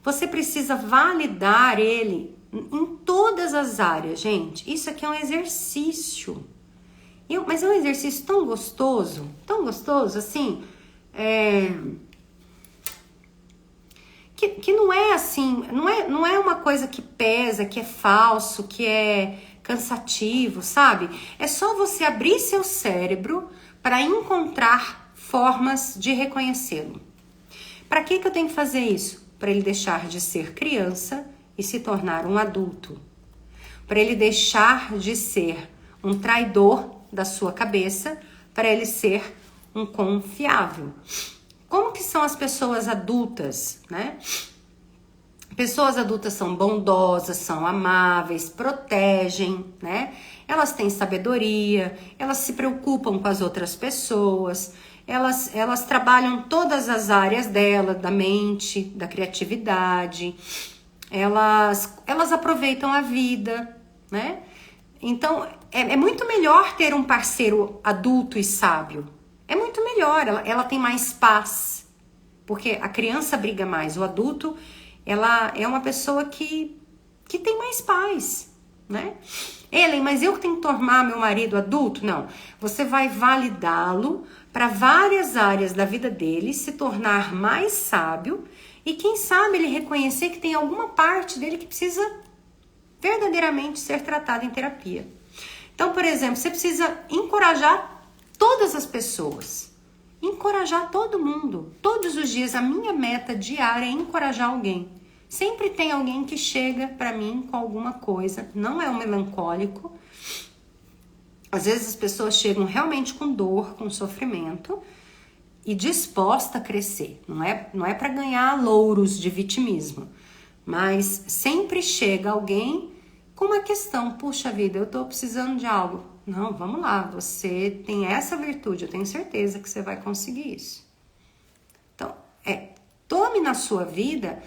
[SPEAKER 1] Você precisa validar ele em todas as áreas, gente. Isso aqui é um exercício. Mas é um exercício tão gostoso assim, que não é assim, não é uma coisa que pesa, que é falso, que é cansativo, sabe? É só você abrir seu cérebro para encontrar formas de reconhecê-lo. Para que eu tenho que fazer isso? Para ele deixar de ser criança e se tornar um adulto. Para ele deixar de ser um traidor da sua cabeça, para ele ser um confiável. Como que são as pessoas adultas, né? Pessoas adultas são bondosas, são amáveis, protegem, né? Elas têm sabedoria, elas se preocupam com as outras pessoas, elas trabalham todas as áreas dela, da mente, da criatividade, elas aproveitam a vida, né? Então, é muito melhor ter um parceiro adulto e sábio. É muito melhor, ela tem mais paz. Porque a criança briga mais, o adulto, ela é uma pessoa que tem mais paz, né? Ellen, mas eu tenho que tornar meu marido adulto? Não, você vai validá-lo para várias áreas da vida dele, se tornar mais sábio e quem sabe ele reconhecer que tem alguma parte dele que precisa verdadeiramente ser tratada em terapia. Então, por exemplo, você precisa encorajar todas as pessoas. Encorajar todo mundo. Todos os dias, a minha meta diária é encorajar alguém. Sempre tem alguém que chega para mim com alguma coisa. Não é um melancólico. Às vezes as pessoas chegam realmente com dor, com sofrimento e disposta a crescer. Não é para ganhar louros de vitimismo. Mas sempre chega alguém com uma questão. Puxa vida, eu tô precisando de algo. Não, vamos lá, você tem essa virtude, eu tenho certeza que você vai conseguir isso. Então, tome na sua vida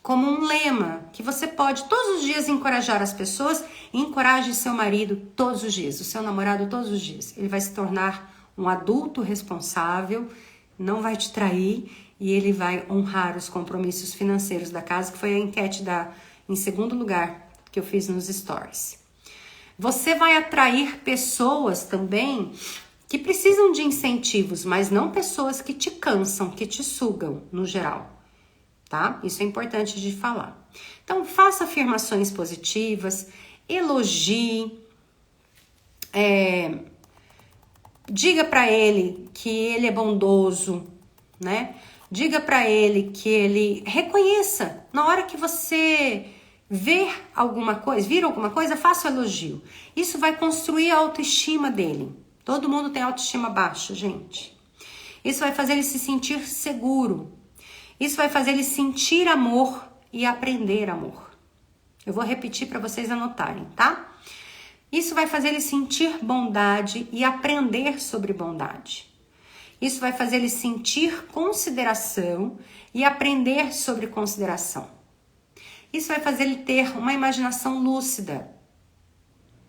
[SPEAKER 1] como um lema, que você pode todos os dias encorajar as pessoas, e encoraje seu marido todos os dias, o seu namorado todos os dias. Ele vai se tornar um adulto responsável, não vai te trair, e ele vai honrar os compromissos financeiros da casa, que foi a enquete em segundo lugar que eu fiz nos stories. Você vai atrair pessoas também que precisam de incentivos, mas não pessoas que te cansam, que te sugam, no geral, tá? Isso é importante de falar. Então, faça afirmações positivas, elogie, diga para ele que ele é bondoso, né? Diga para ele que ele reconheça na hora que você vir alguma coisa, faça o elogio. Isso vai construir a autoestima dele. Todo mundo tem autoestima baixa, gente. Isso vai fazer ele se sentir seguro. Isso vai fazer ele sentir amor e aprender amor. Eu vou repetir para vocês anotarem, tá? Isso vai fazer ele sentir bondade e aprender sobre bondade. Isso vai fazer ele sentir consideração e aprender sobre consideração. Isso vai fazer ele ter uma imaginação lúcida,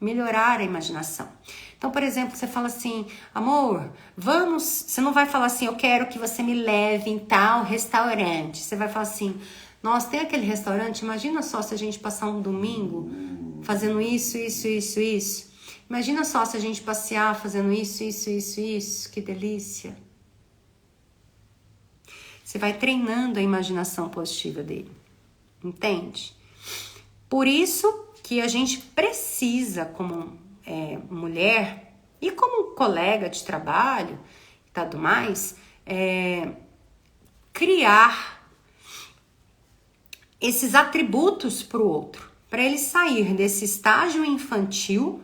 [SPEAKER 1] melhorar a imaginação. Então, por exemplo, você fala assim, amor, vamos... Você não vai falar assim, eu quero que você me leve em tal restaurante. Você vai falar assim, nossa, tem aquele restaurante, imagina só se a gente passar um domingo fazendo isso. Imagina só se a gente passear fazendo isso, que delícia. Você vai treinando a imaginação positiva dele. Entende? Por isso que a gente precisa, como mulher e como colega de trabalho e tudo mais, criar esses atributos para o outro, para ele sair desse estágio infantil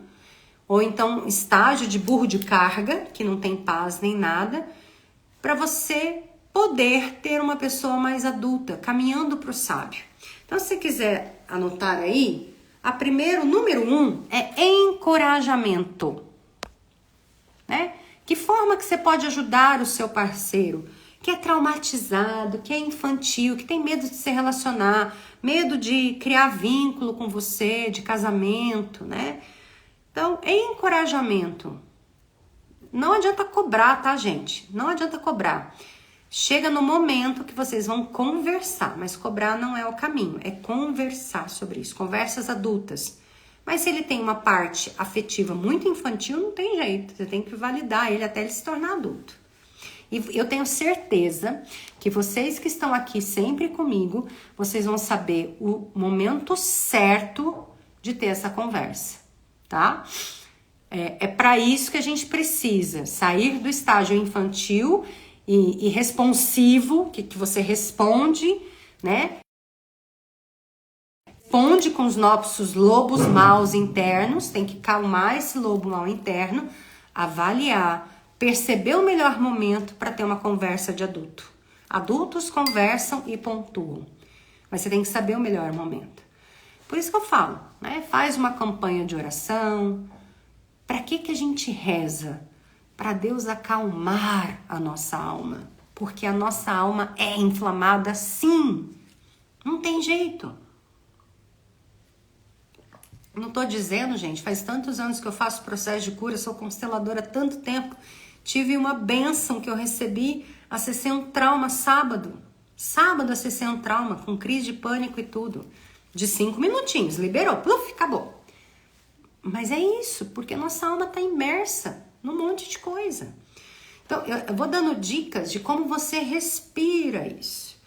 [SPEAKER 1] ou então estágio de burro de carga, que não tem paz nem nada, para você poder ter uma pessoa mais adulta, caminhando para o sábio. Então, se você quiser anotar aí, número 1 é encorajamento, né? Que forma que você pode ajudar o seu parceiro que é traumatizado, que é infantil, que tem medo de se relacionar, medo de criar vínculo com você, de casamento, né? Então, encorajamento. Não adianta cobrar, tá, gente? Não adianta cobrar. Chega no momento que vocês vão conversar, mas cobrar não é o caminho, é conversar sobre isso, conversas adultas. Mas se ele tem uma parte afetiva muito infantil, não tem jeito, você tem que validar ele até ele se tornar adulto. E eu tenho certeza que vocês que estão aqui sempre comigo, vocês vão saber o momento certo de ter essa conversa, tá? É para isso que a gente precisa sair do estágio infantil e responsivo, que você responde, né? Responde com os nossos lobos maus internos, tem que calmar esse lobo mau interno, avaliar, perceber o melhor momento para ter uma conversa de adulto. Adultos conversam e pontuam, mas você tem que saber o melhor momento. Por isso que eu falo, né? Faz uma campanha de oração. Para que a gente reza? para Deus acalmar a nossa alma, porque a nossa alma é inflamada sim, não tem jeito. Não tô dizendo, gente, faz tantos anos que eu faço processo de cura, sou consteladora há tanto tempo, tive uma bênção que eu recebi, acessei um trauma sábado acessei um trauma, com crise de pânico e tudo, de 5 minutinhos, liberou, pluf, acabou. Mas é isso, porque a nossa alma está imersa num monte de coisa. Então, eu vou dando dicas de como você respira isso.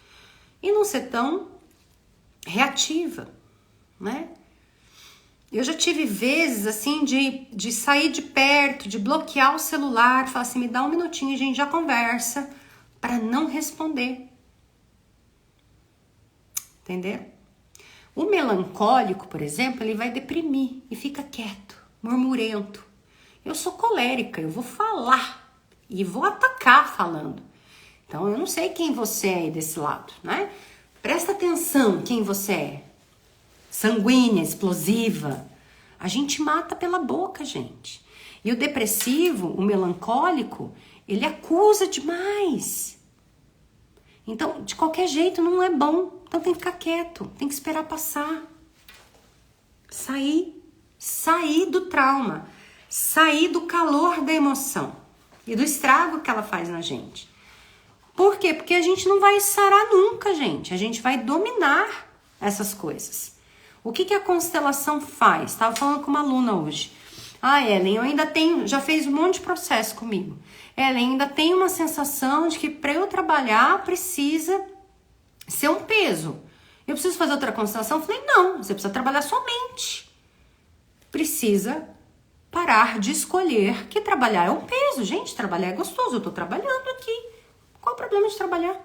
[SPEAKER 1] E não ser tão reativa, né? Eu já tive vezes, assim, de sair de perto, de bloquear o celular, falar assim, me dá um minutinho e a gente já conversa, para não responder. Entendeu? O melancólico, por exemplo, ele vai deprimir e fica quieto, murmurento. Eu sou colérica, eu vou falar e vou atacar falando. Então, eu não sei quem você é aí desse lado, né? Presta atenção quem você é. Sanguínea, explosiva. A gente mata pela boca, gente. E o depressivo, o melancólico, ele acusa demais. Então, de qualquer jeito, não é bom. Então tem que ficar quieto, tem que esperar passar. Sair do trauma, sair do calor da emoção e do estrago que ela faz na gente. Por quê? Porque a gente não vai sarar nunca, gente. A gente vai dominar essas coisas. O que a constelação faz? Estava falando com uma aluna hoje. Ellen, eu ainda tenho, já fez um monte de processo comigo. Ellen, ainda tenho uma sensação de que para eu trabalhar precisa ser um peso. Eu preciso fazer outra constelação? Eu falei, não, você precisa trabalhar sua mente. Precisa parar de escolher que trabalhar é um peso. Gente, trabalhar é gostoso, eu tô trabalhando aqui. Qual o problema de trabalhar?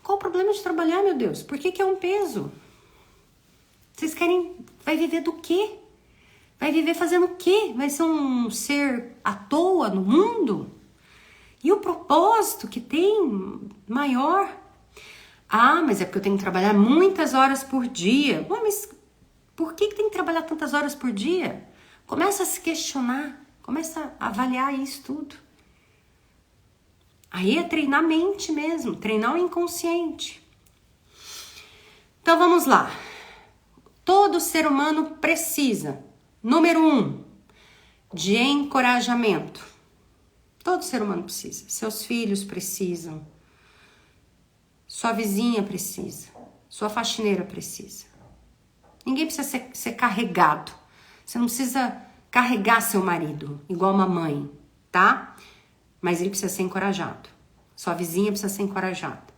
[SPEAKER 1] Qual o problema de trabalhar, meu Deus? Por que é um peso? Vocês querem... Vai viver do quê? Vai viver fazendo o quê? Vai ser um ser à toa no mundo? E o propósito que tem maior? Mas é porque eu tenho que trabalhar muitas horas por dia. Ué, mas por que tem que trabalhar tantas horas por dia? Começa a se questionar, começa a avaliar isso tudo. Aí é treinar a mente mesmo, treinar o inconsciente. Então vamos lá. Todo ser humano precisa, número 1, de encorajamento. Todo ser humano precisa. Seus filhos precisam. Sua vizinha precisa. Sua faxineira precisa. Ninguém precisa ser carregado. Você não precisa carregar seu marido, igual uma mãe, tá? Mas ele precisa ser encorajado. Sua vizinha precisa ser encorajada.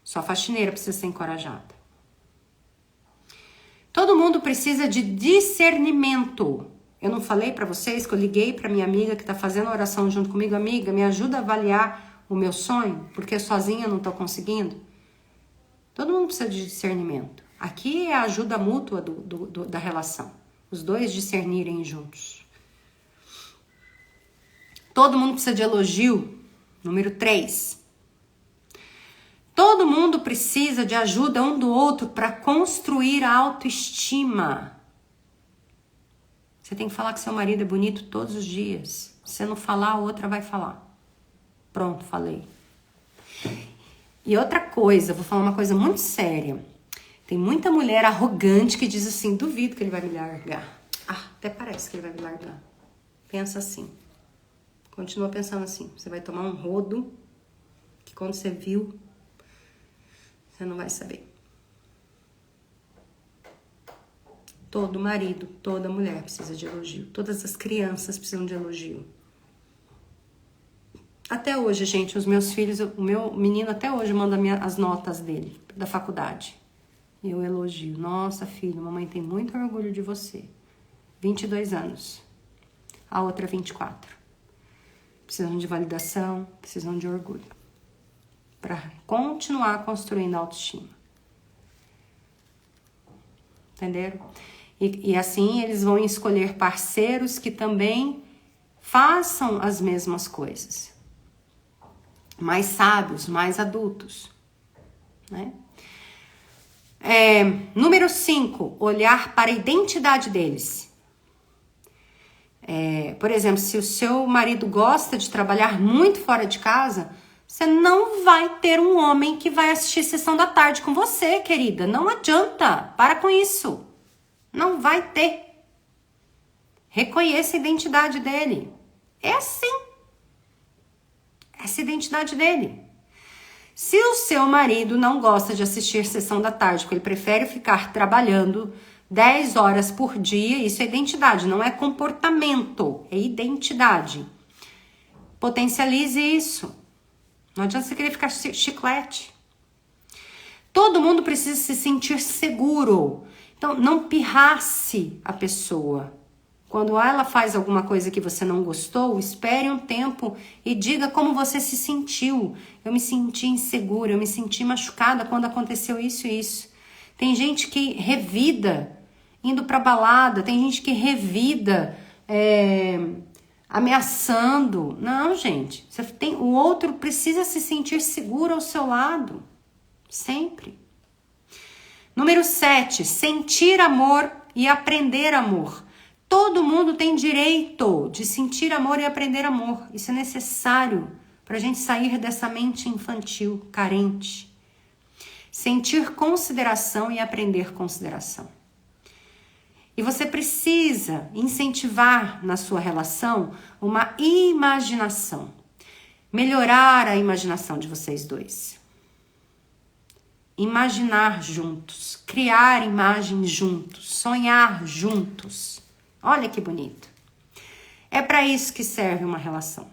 [SPEAKER 1] Sua faxineira precisa ser encorajada. Todo mundo precisa de discernimento. Eu não falei pra vocês que eu liguei pra minha amiga que tá fazendo oração junto comigo? Amiga, me ajuda a avaliar o meu sonho, porque sozinha eu não tô conseguindo. Todo mundo precisa de discernimento. Aqui é a ajuda mútua da relação. Os dois discernirem juntos. Todo mundo precisa de elogio. Número 3. Todo mundo precisa de ajuda um do outro para construir a autoestima. Você tem que falar que seu marido é bonito todos os dias. Se você não falar, a outra vai falar. Pronto, falei. E outra coisa, vou falar uma coisa muito séria. Tem muita mulher arrogante que diz assim, duvido que ele vai me largar. Até parece que ele vai me largar. Pensa assim. Continua pensando assim. Você vai tomar um rodo que quando você viu, você não vai saber. Todo marido, toda mulher precisa de elogio. Todas as crianças precisam de elogio. Até hoje, gente, os meus filhos, o meu menino até hoje manda as notas dele, da faculdade. E eu elogio. Nossa, filho, mamãe tem muito orgulho de você. 22 anos. A outra 24. Precisam de validação, precisam de orgulho. Para continuar construindo a autoestima. Entenderam? E assim eles vão escolher parceiros que também façam as mesmas coisas. Mais sábios, mais adultos, né? Número 5, olhar para a identidade deles. Por exemplo, se o seu marido gosta de trabalhar muito fora de casa, você não vai ter um homem que vai assistir Sessão da Tarde com você, querida. Não adianta. Para com isso. Não vai ter. Reconheça a identidade dele. É assim. Essa é a identidade dele. Se o seu marido não gosta de assistir Sessão da Tarde, porque ele prefere ficar trabalhando 10 horas por dia, isso é identidade, não é comportamento, é identidade. Potencialize isso. Não adianta você querer ficar chiclete. Todo mundo precisa se sentir seguro. Então, não pirrace a pessoa. Quando ela faz alguma coisa que você não gostou, espere um tempo e diga como você se sentiu. Eu me senti insegura, eu me senti machucada quando aconteceu isso e isso. Tem gente que revida indo pra balada, tem gente que revida ameaçando. Não, gente. O outro precisa se sentir seguro ao seu lado. Sempre. Número 7. Sentir amor e aprender amor. Todo mundo tem direito de sentir amor e aprender amor. Isso é necessário para a gente sair dessa mente infantil, carente. Sentir consideração e aprender consideração. E você precisa incentivar na sua relação uma imaginação. Melhorar a imaginação de vocês dois. Imaginar juntos. Criar imagens juntos. Sonhar juntos. Olha que bonito. É para isso que serve uma relação.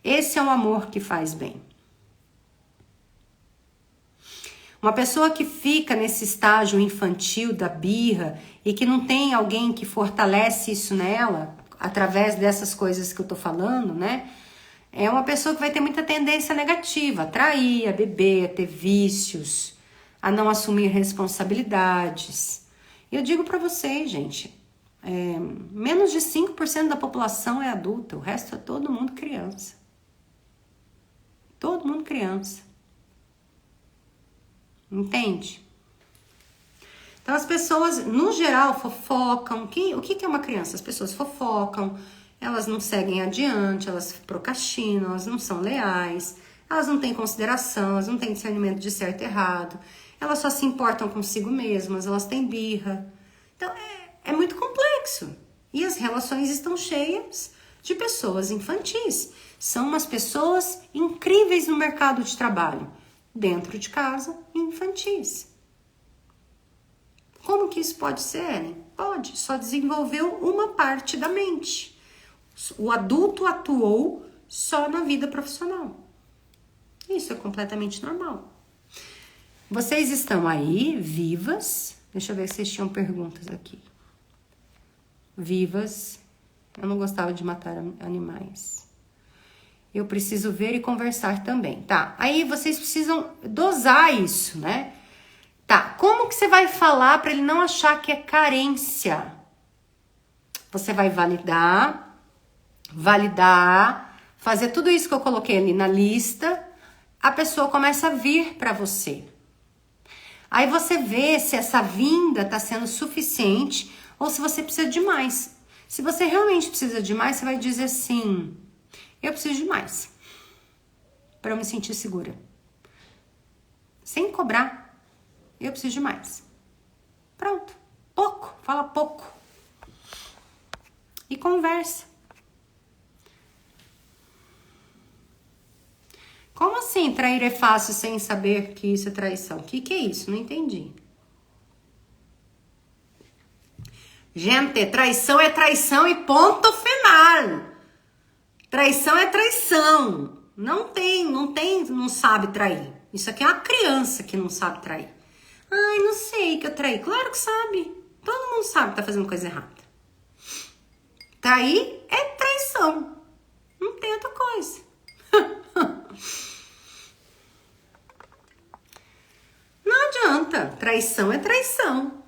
[SPEAKER 1] Esse é o amor que faz bem. Uma pessoa que fica nesse estágio infantil da birra e que não tem alguém que fortalece isso nela, através dessas coisas que eu tô falando, né? É uma pessoa que vai ter muita tendência negativa, a trair, a beber, a ter vícios, a não assumir responsabilidades. Eu digo para vocês, gente, menos de 5% da população é adulta, o resto é todo mundo criança. Todo mundo criança. Entende? Então as pessoas, no geral, fofocam. O que é uma criança? As pessoas fofocam, elas não seguem adiante, elas procrastinam, elas não são leais, elas não têm consideração, elas não têm discernimento de certo e errado, elas só se importam consigo mesmas, elas têm birra. Então é muito complexo. E as relações estão cheias de pessoas infantis. São umas pessoas incríveis no mercado de trabalho. Dentro de casa, infantis. Como que isso pode ser, Ellen? Pode, só desenvolveu uma parte da mente. O adulto atuou só na vida profissional. Isso é completamente normal. Vocês estão aí, vivas. Deixa eu ver se vocês tinham perguntas aqui. Vivas. Eu não gostava de matar animais. Eu preciso ver e conversar também. Tá, aí vocês precisam dosar isso, né? Tá, como que você vai falar para ele não achar que é carência? Você vai validar, fazer tudo isso que eu coloquei ali na lista, a pessoa começa a vir para você. Aí você vê se essa vinda tá sendo suficiente ou se você precisa de mais. Se você realmente precisa de mais, você vai dizer assim: eu preciso de mais para eu me sentir segura. Sem cobrar. Eu preciso de mais. Pronto. Pouco. Fala pouco. E conversa. Como assim trair é fácil sem saber que isso é traição? O que é isso? Não entendi. Gente, traição é traição e ponto final. Traição é traição. Não sabe trair. Isso aqui é uma criança que não sabe trair. Ai, não sei que eu traí. Claro que sabe. Todo mundo sabe que tá fazendo coisa errada. Trair é traição. Não tem outra coisa. Não adianta. Traição é traição.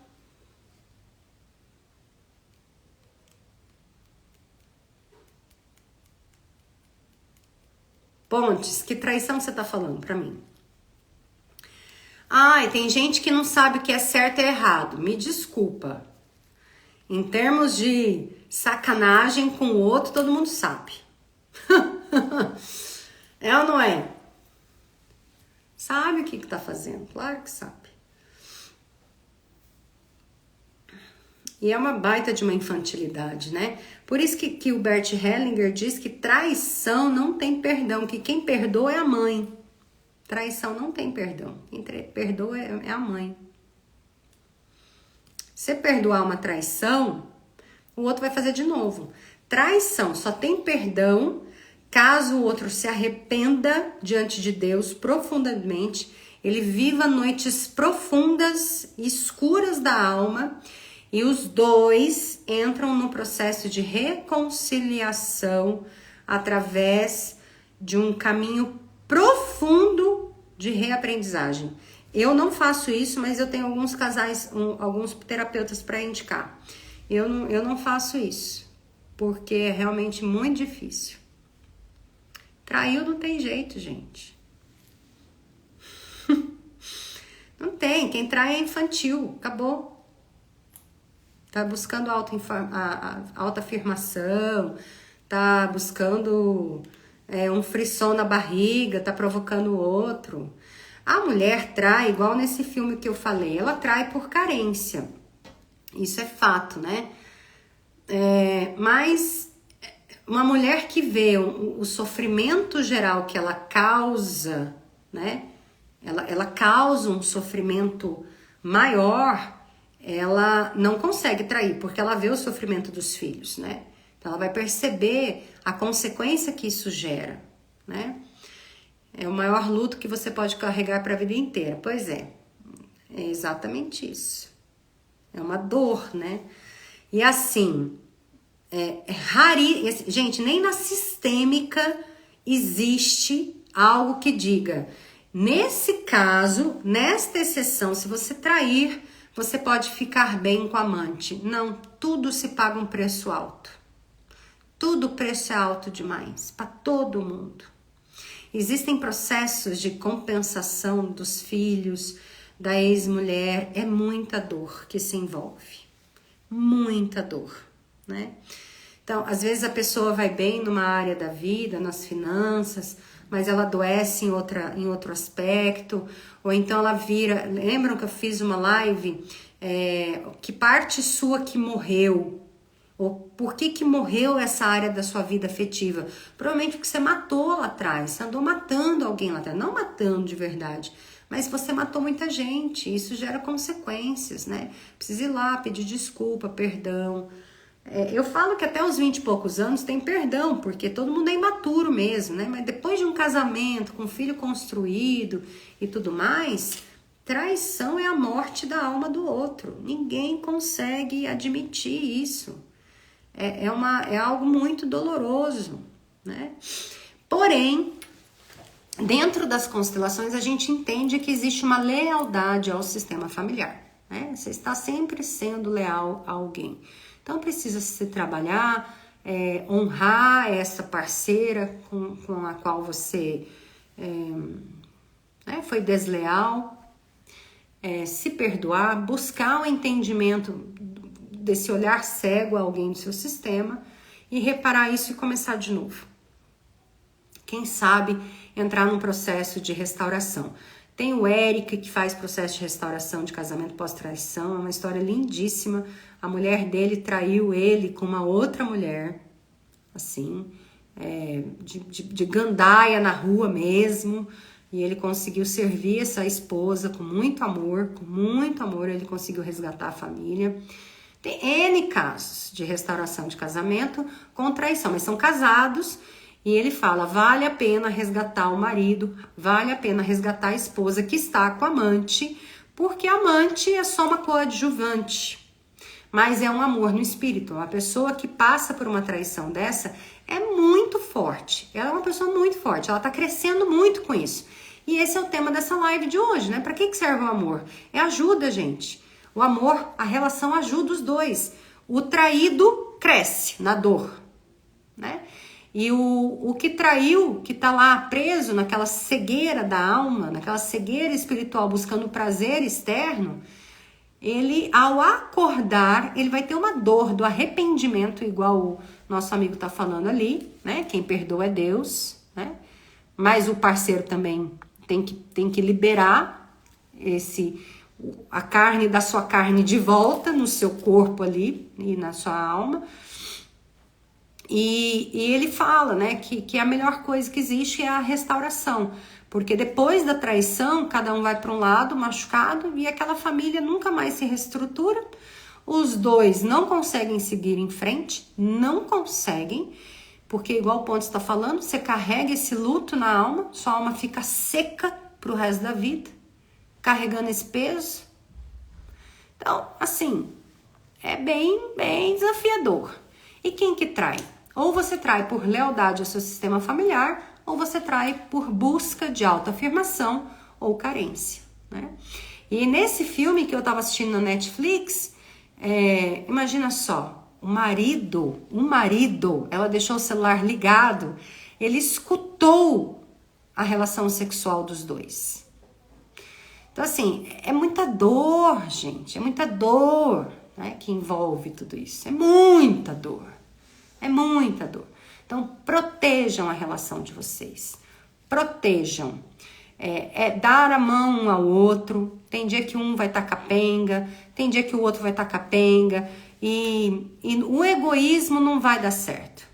[SPEAKER 1] Pontes, que traição você tá falando pra mim? Ai, tem gente que não sabe o que é certo e errado. Me desculpa. Em termos de sacanagem com o outro, todo mundo sabe. É ou não é? Sabe o que tá fazendo? Claro que sabe. E é uma baita de uma infantilidade, né? Por isso que o Bert Hellinger diz que traição não tem perdão, que quem perdoa é a mãe. Traição não tem perdão. Quem perdoa é a mãe. Se perdoar uma traição, o outro vai fazer de novo. Traição só tem perdão caso o outro se arrependa diante de Deus profundamente, ele viva noites profundas, escuras da alma, e os dois entram no processo de reconciliação através de um caminho profundo de reaprendizagem. Eu não faço isso, mas eu tenho alguns casais, alguns terapeutas para indicar. Eu não faço isso, porque é realmente muito difícil. Traiu não tem jeito, gente. Não tem, quem trai é infantil, acabou. Tá buscando autoafirmação, tá buscando um frisson na barriga, tá provocando o outro. A mulher trai, igual nesse filme que eu falei, ela trai por carência. Isso é fato, né? Mas uma mulher que vê o sofrimento geral que ela causa, né? Ela causa um sofrimento maior, ela não consegue trair, porque ela vê o sofrimento dos filhos, né? Então ela vai perceber a consequência que isso gera, né? É o maior luto que você pode carregar para a vida inteira. Pois é exatamente isso. É uma dor, né? E assim, gente, nem na sistêmica existe algo que diga, nesse caso, nesta exceção, se você trair, você pode ficar bem com a amante. Não, tudo se paga um preço alto. Tudo preço é alto demais, para todo mundo. Existem processos de compensação dos filhos, da ex-mulher, é muita dor que se envolve. Muita dor, né? Então, às vezes a pessoa vai bem numa área da vida, nas finanças, mas ela adoece em outro aspecto, ou então ela vira... Lembram que eu fiz uma live? Que parte sua que morreu? Ou por que morreu essa área da sua vida afetiva? Provavelmente porque você matou lá atrás, você andou matando alguém lá atrás, não matando de verdade, mas você matou muita gente, isso gera consequências, né? Precisa ir lá, pedir desculpa, perdão. Eu falo que até os 20 e poucos anos tem perdão, porque todo mundo é imaturo mesmo, né? Mas depois de um casamento, com um filho construído e tudo mais, traição é a morte da alma do outro. Ninguém consegue admitir isso. É algo muito doloroso, né? Porém, dentro das constelações, a gente entende que existe uma lealdade ao sistema familiar, né? Você está sempre sendo leal a alguém. Então, precisa se trabalhar, honrar essa parceira com a qual você foi desleal, se perdoar, buscar o entendimento desse olhar cego a alguém do seu sistema e reparar isso e começar de novo. Quem sabe entrar num processo de restauração. Tem o Eric, que faz processo de restauração de casamento pós-traição, é uma história lindíssima. A mulher dele traiu ele com uma outra mulher, assim, de gandaia na rua mesmo, e ele conseguiu servir essa esposa com muito amor, ele conseguiu resgatar a família. Tem N casos de restauração de casamento com traição, mas são casados. E ele fala, vale a pena resgatar o marido, vale a pena resgatar a esposa que está com a amante, porque a amante é só uma coadjuvante, mas é um amor no espírito. Uma pessoa que passa por uma traição dessa é muito forte, ela é uma pessoa muito forte, ela está crescendo muito com isso. E esse é o tema dessa live de hoje, né? Para que serve o amor? É ajuda, gente. O amor, a relação ajuda os dois. O traído cresce na dor, né? E o que traiu, que tá lá preso naquela cegueira da alma, naquela cegueira espiritual buscando prazer externo, ele, ao acordar, ele vai ter uma dor do arrependimento, igual o nosso amigo tá falando ali, né? Quem perdoa é Deus, né? Mas o parceiro também tem que liberar a carne da sua carne de volta no seu corpo ali e na sua alma. E ele fala, né, que a melhor coisa que existe é a restauração. Porque depois da traição, cada um vai para um lado machucado e aquela família nunca mais se reestrutura. Os dois não conseguem seguir em frente, não conseguem, porque igual o Pontes está falando, você carrega esse luto na alma, sua alma fica seca pro resto da vida, carregando esse peso. Então, assim, é bem desafiador. E quem que trai? Ou você trai por lealdade ao seu sistema familiar, ou você trai por busca de autoafirmação ou carência, né? E nesse filme que eu tava assistindo na Netflix, imagina só, o marido, ela deixou o celular ligado, ele escutou a relação sexual dos dois. Então, assim, é muita dor, gente, é muita dor, né, que envolve tudo isso, é muita dor. Então, protejam a relação de vocês. Protejam. Dar a mão um ao outro. Tem dia que um vai estar capenga, tem dia que o outro vai estar capenga. E o egoísmo não vai dar certo.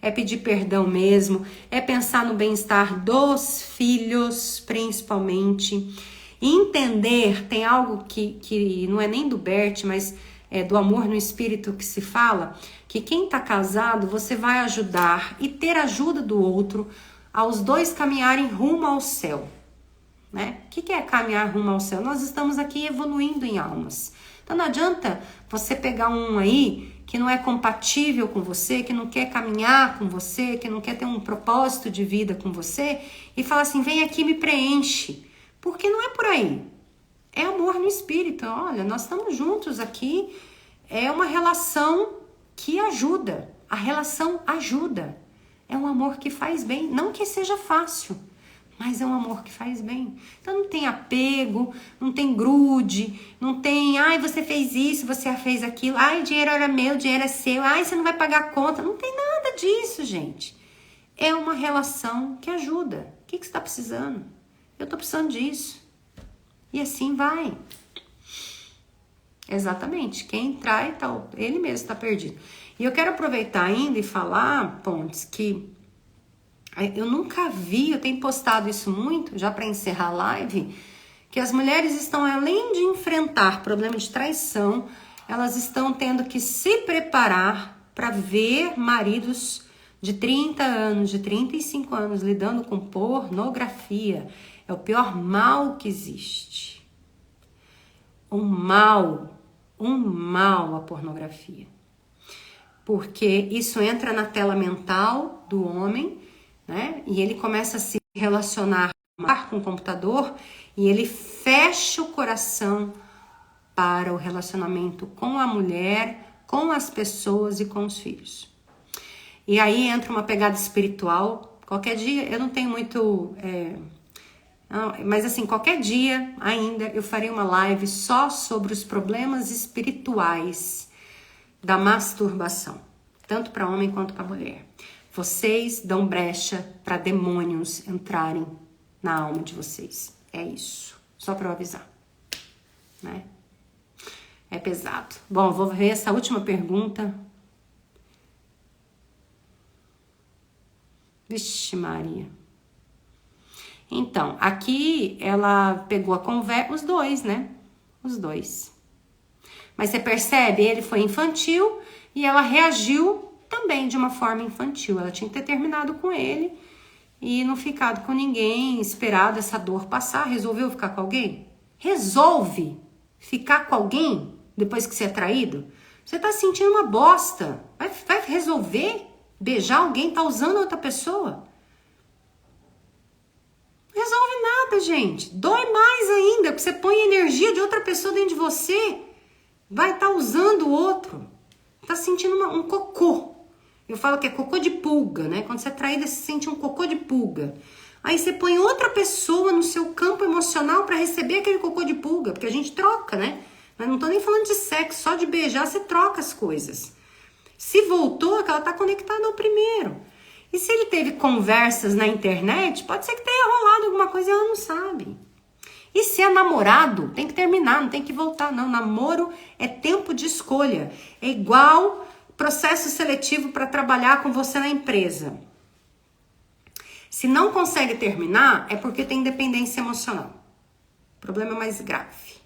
[SPEAKER 1] É pedir perdão mesmo. É pensar no bem-estar dos filhos, principalmente. E entender, tem algo que não é nem do Bert, mas é do amor no espírito que se fala, que quem tá casado, você vai ajudar e ter ajuda do outro aos dois caminharem rumo ao céu, né? O que é caminhar rumo ao céu? Nós estamos aqui evoluindo em almas. Então não adianta você pegar um aí que não é compatível com você, que não quer caminhar com você, que não quer ter um propósito de vida com você e falar assim, vem aqui, me preenche. Porque não é por aí. É amor no espírito. Olha, nós estamos juntos aqui. É uma relação que ajuda. A relação ajuda. É um amor que faz bem. Não que seja fácil, mas é um amor que faz bem. Então não tem apego, não tem grude, não tem, ai, você fez isso, você fez aquilo, ai, o dinheiro era meu, o dinheiro é seu, ai, você não vai pagar a conta. Não tem nada disso, gente. É uma relação que ajuda. O que você está precisando? Eu estou precisando disso. E assim vai. Exatamente. Quem trai, ele mesmo está perdido. E eu quero aproveitar ainda e falar, Pontes, que eu nunca vi, eu tenho postado isso muito, já para encerrar a live, que as mulheres estão, além de enfrentar problema de traição, elas estão tendo que se preparar para ver maridos de 30 anos, de 35 anos, lidando com pornografia. É o pior mal que existe. Um mal a pornografia. Porque isso entra na tela mental do homem, né? E ele começa a se relacionar com o computador e ele fecha o coração para o relacionamento com a mulher, com as pessoas e com os filhos. E aí entra uma pegada espiritual. Qualquer dia, eu não tenho muito... mas assim, qualquer dia ainda eu farei uma live só sobre os problemas espirituais da masturbação, tanto para homem quanto para mulher. Vocês dão brecha para demônios entrarem na alma de vocês. É isso, só para eu avisar, né? É pesado. Bom, vou ver essa última pergunta. Vixe Maria. Então, aqui ela pegou a conversa, os dois, né? Os dois. Mas você percebe, ele foi infantil e ela reagiu também de uma forma infantil. Ela tinha que ter terminado com ele e não ficado com ninguém, esperado essa dor passar. Resolveu ficar com alguém? Resolve ficar com alguém depois que você é traído? Você tá sentindo uma bosta. Vai resolver beijar alguém, tá usando outra pessoa? Não resolve nada, gente. Dói mais ainda, porque você põe a energia de outra pessoa dentro de você. Vai estar usando o outro. Tá sentindo um cocô. Eu falo que é cocô de pulga, né? Quando você é traída, você sente um cocô de pulga. Aí você põe outra pessoa no seu campo emocional para receber aquele cocô de pulga, porque a gente troca, né? Mas não tô nem falando de sexo, só de beijar você troca as coisas. Se voltou, é que ela tá conectada ao primeiro. E se ele teve conversas na internet, pode ser que tenha rolado alguma coisa e ela não sabe. E se é namorado, tem que terminar, não tem que voltar, não. Namoro é tempo de escolha. É igual processo seletivo para trabalhar com você na empresa. Se não consegue terminar, é porque tem dependência emocional. Problema mais grave.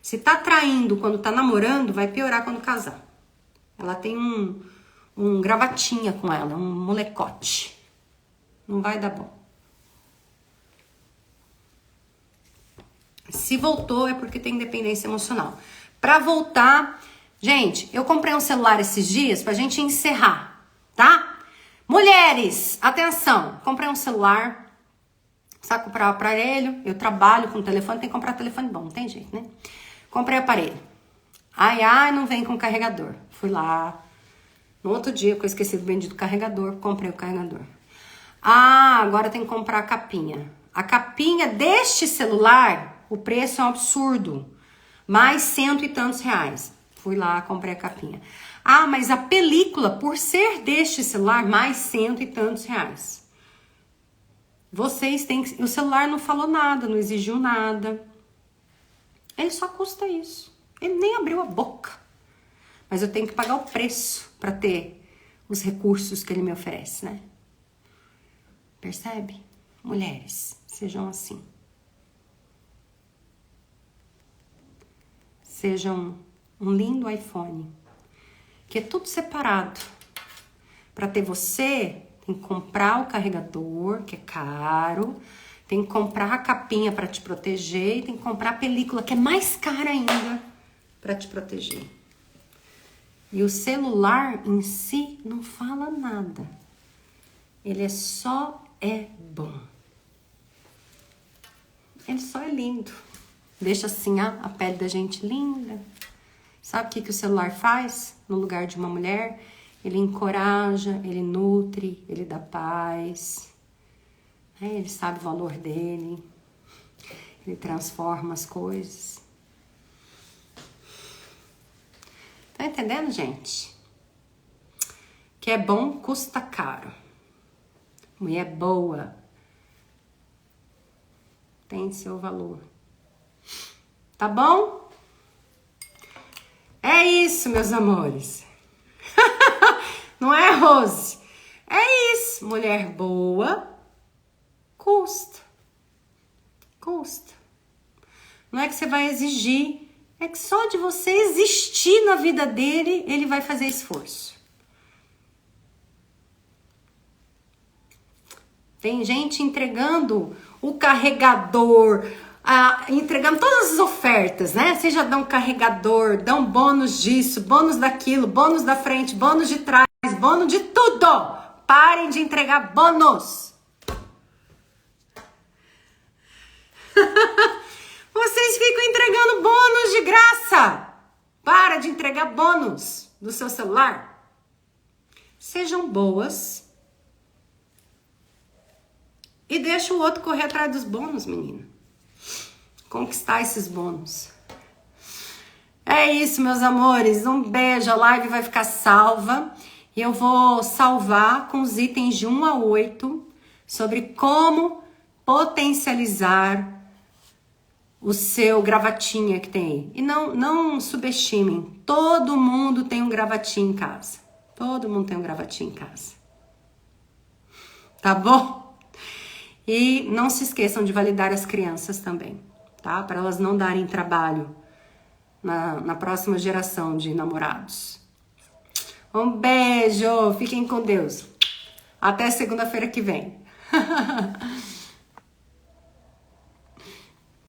[SPEAKER 1] Se tá traindo quando tá namorando, vai piorar quando casar. Ela tem um gravatinha com ela, um molecote. Não vai dar bom. Se voltou é porque tem dependência emocional. Pra voltar, gente, eu comprei um celular esses dias pra gente encerrar, tá? Mulheres, atenção, comprei um celular, sabe comprar o aparelho, eu trabalho com telefone, tem que comprar telefone bom, não tem jeito, né? Comprei o aparelho. Ai, não vem com carregador. Fui lá, no outro dia que eu esqueci do bendito carregador, comprei o carregador. Agora tem que comprar a capinha. A capinha deste celular, o preço é um absurdo. Mais 100 e tantos reais. Fui lá, comprei a capinha. Mas a película, por ser deste celular, mais 100 e tantos reais. Vocês têm que... O celular não falou nada, não exigiu nada. Ele só custa isso. Ele nem abriu a boca. Mas eu tenho que pagar o preço para ter os recursos que ele me oferece, né? Percebe? Mulheres, sejam assim. Sejam um lindo iPhone, que é tudo separado. Para ter você, tem que comprar o carregador, que é caro, tem que comprar a capinha para te proteger e tem que comprar a película, que é mais cara ainda, para te proteger. E o celular em si não fala nada. Ele só é bom. Ele só é lindo. Deixa assim a pele da gente linda. Sabe o que o celular faz no lugar de uma mulher? Ele encoraja, ele nutre, ele dá paz. Ele sabe o valor dele. Ele transforma as coisas. Tá entendendo, gente? Que é bom, custa caro. Mulher boa tem seu valor. Tá bom? É isso, meus amores. Não é, Rose? É isso. Mulher boa custa. Custa. Não é que você vai exigir. É que só de você existir na vida dele, ele vai fazer esforço. Tem gente entregando o carregador, entregando todas as ofertas, né? Vocês já dão carregador, dão bônus disso, bônus daquilo, bônus da frente, bônus de trás, bônus de tudo. Parem de entregar bônus. Vocês ficam entregando bônus de graça. Para de entregar bônus do seu celular. Sejam boas. E deixa o outro correr atrás dos bônus, menina. Conquistar esses bônus. É isso, meus amores. Um beijo. A live vai ficar salva. E eu vou salvar com os itens de 1 a 8 sobre como potencializar o seu gravatinha que tem aí. E não subestimem. Todo mundo tem um gravatinho em casa. Todo mundo tem um gravatinho em casa. Tá bom? E não se esqueçam de validar as crianças também, tá? Para elas não darem trabalho na próxima geração de namorados. Um beijo! Fiquem com Deus. Até segunda-feira que vem.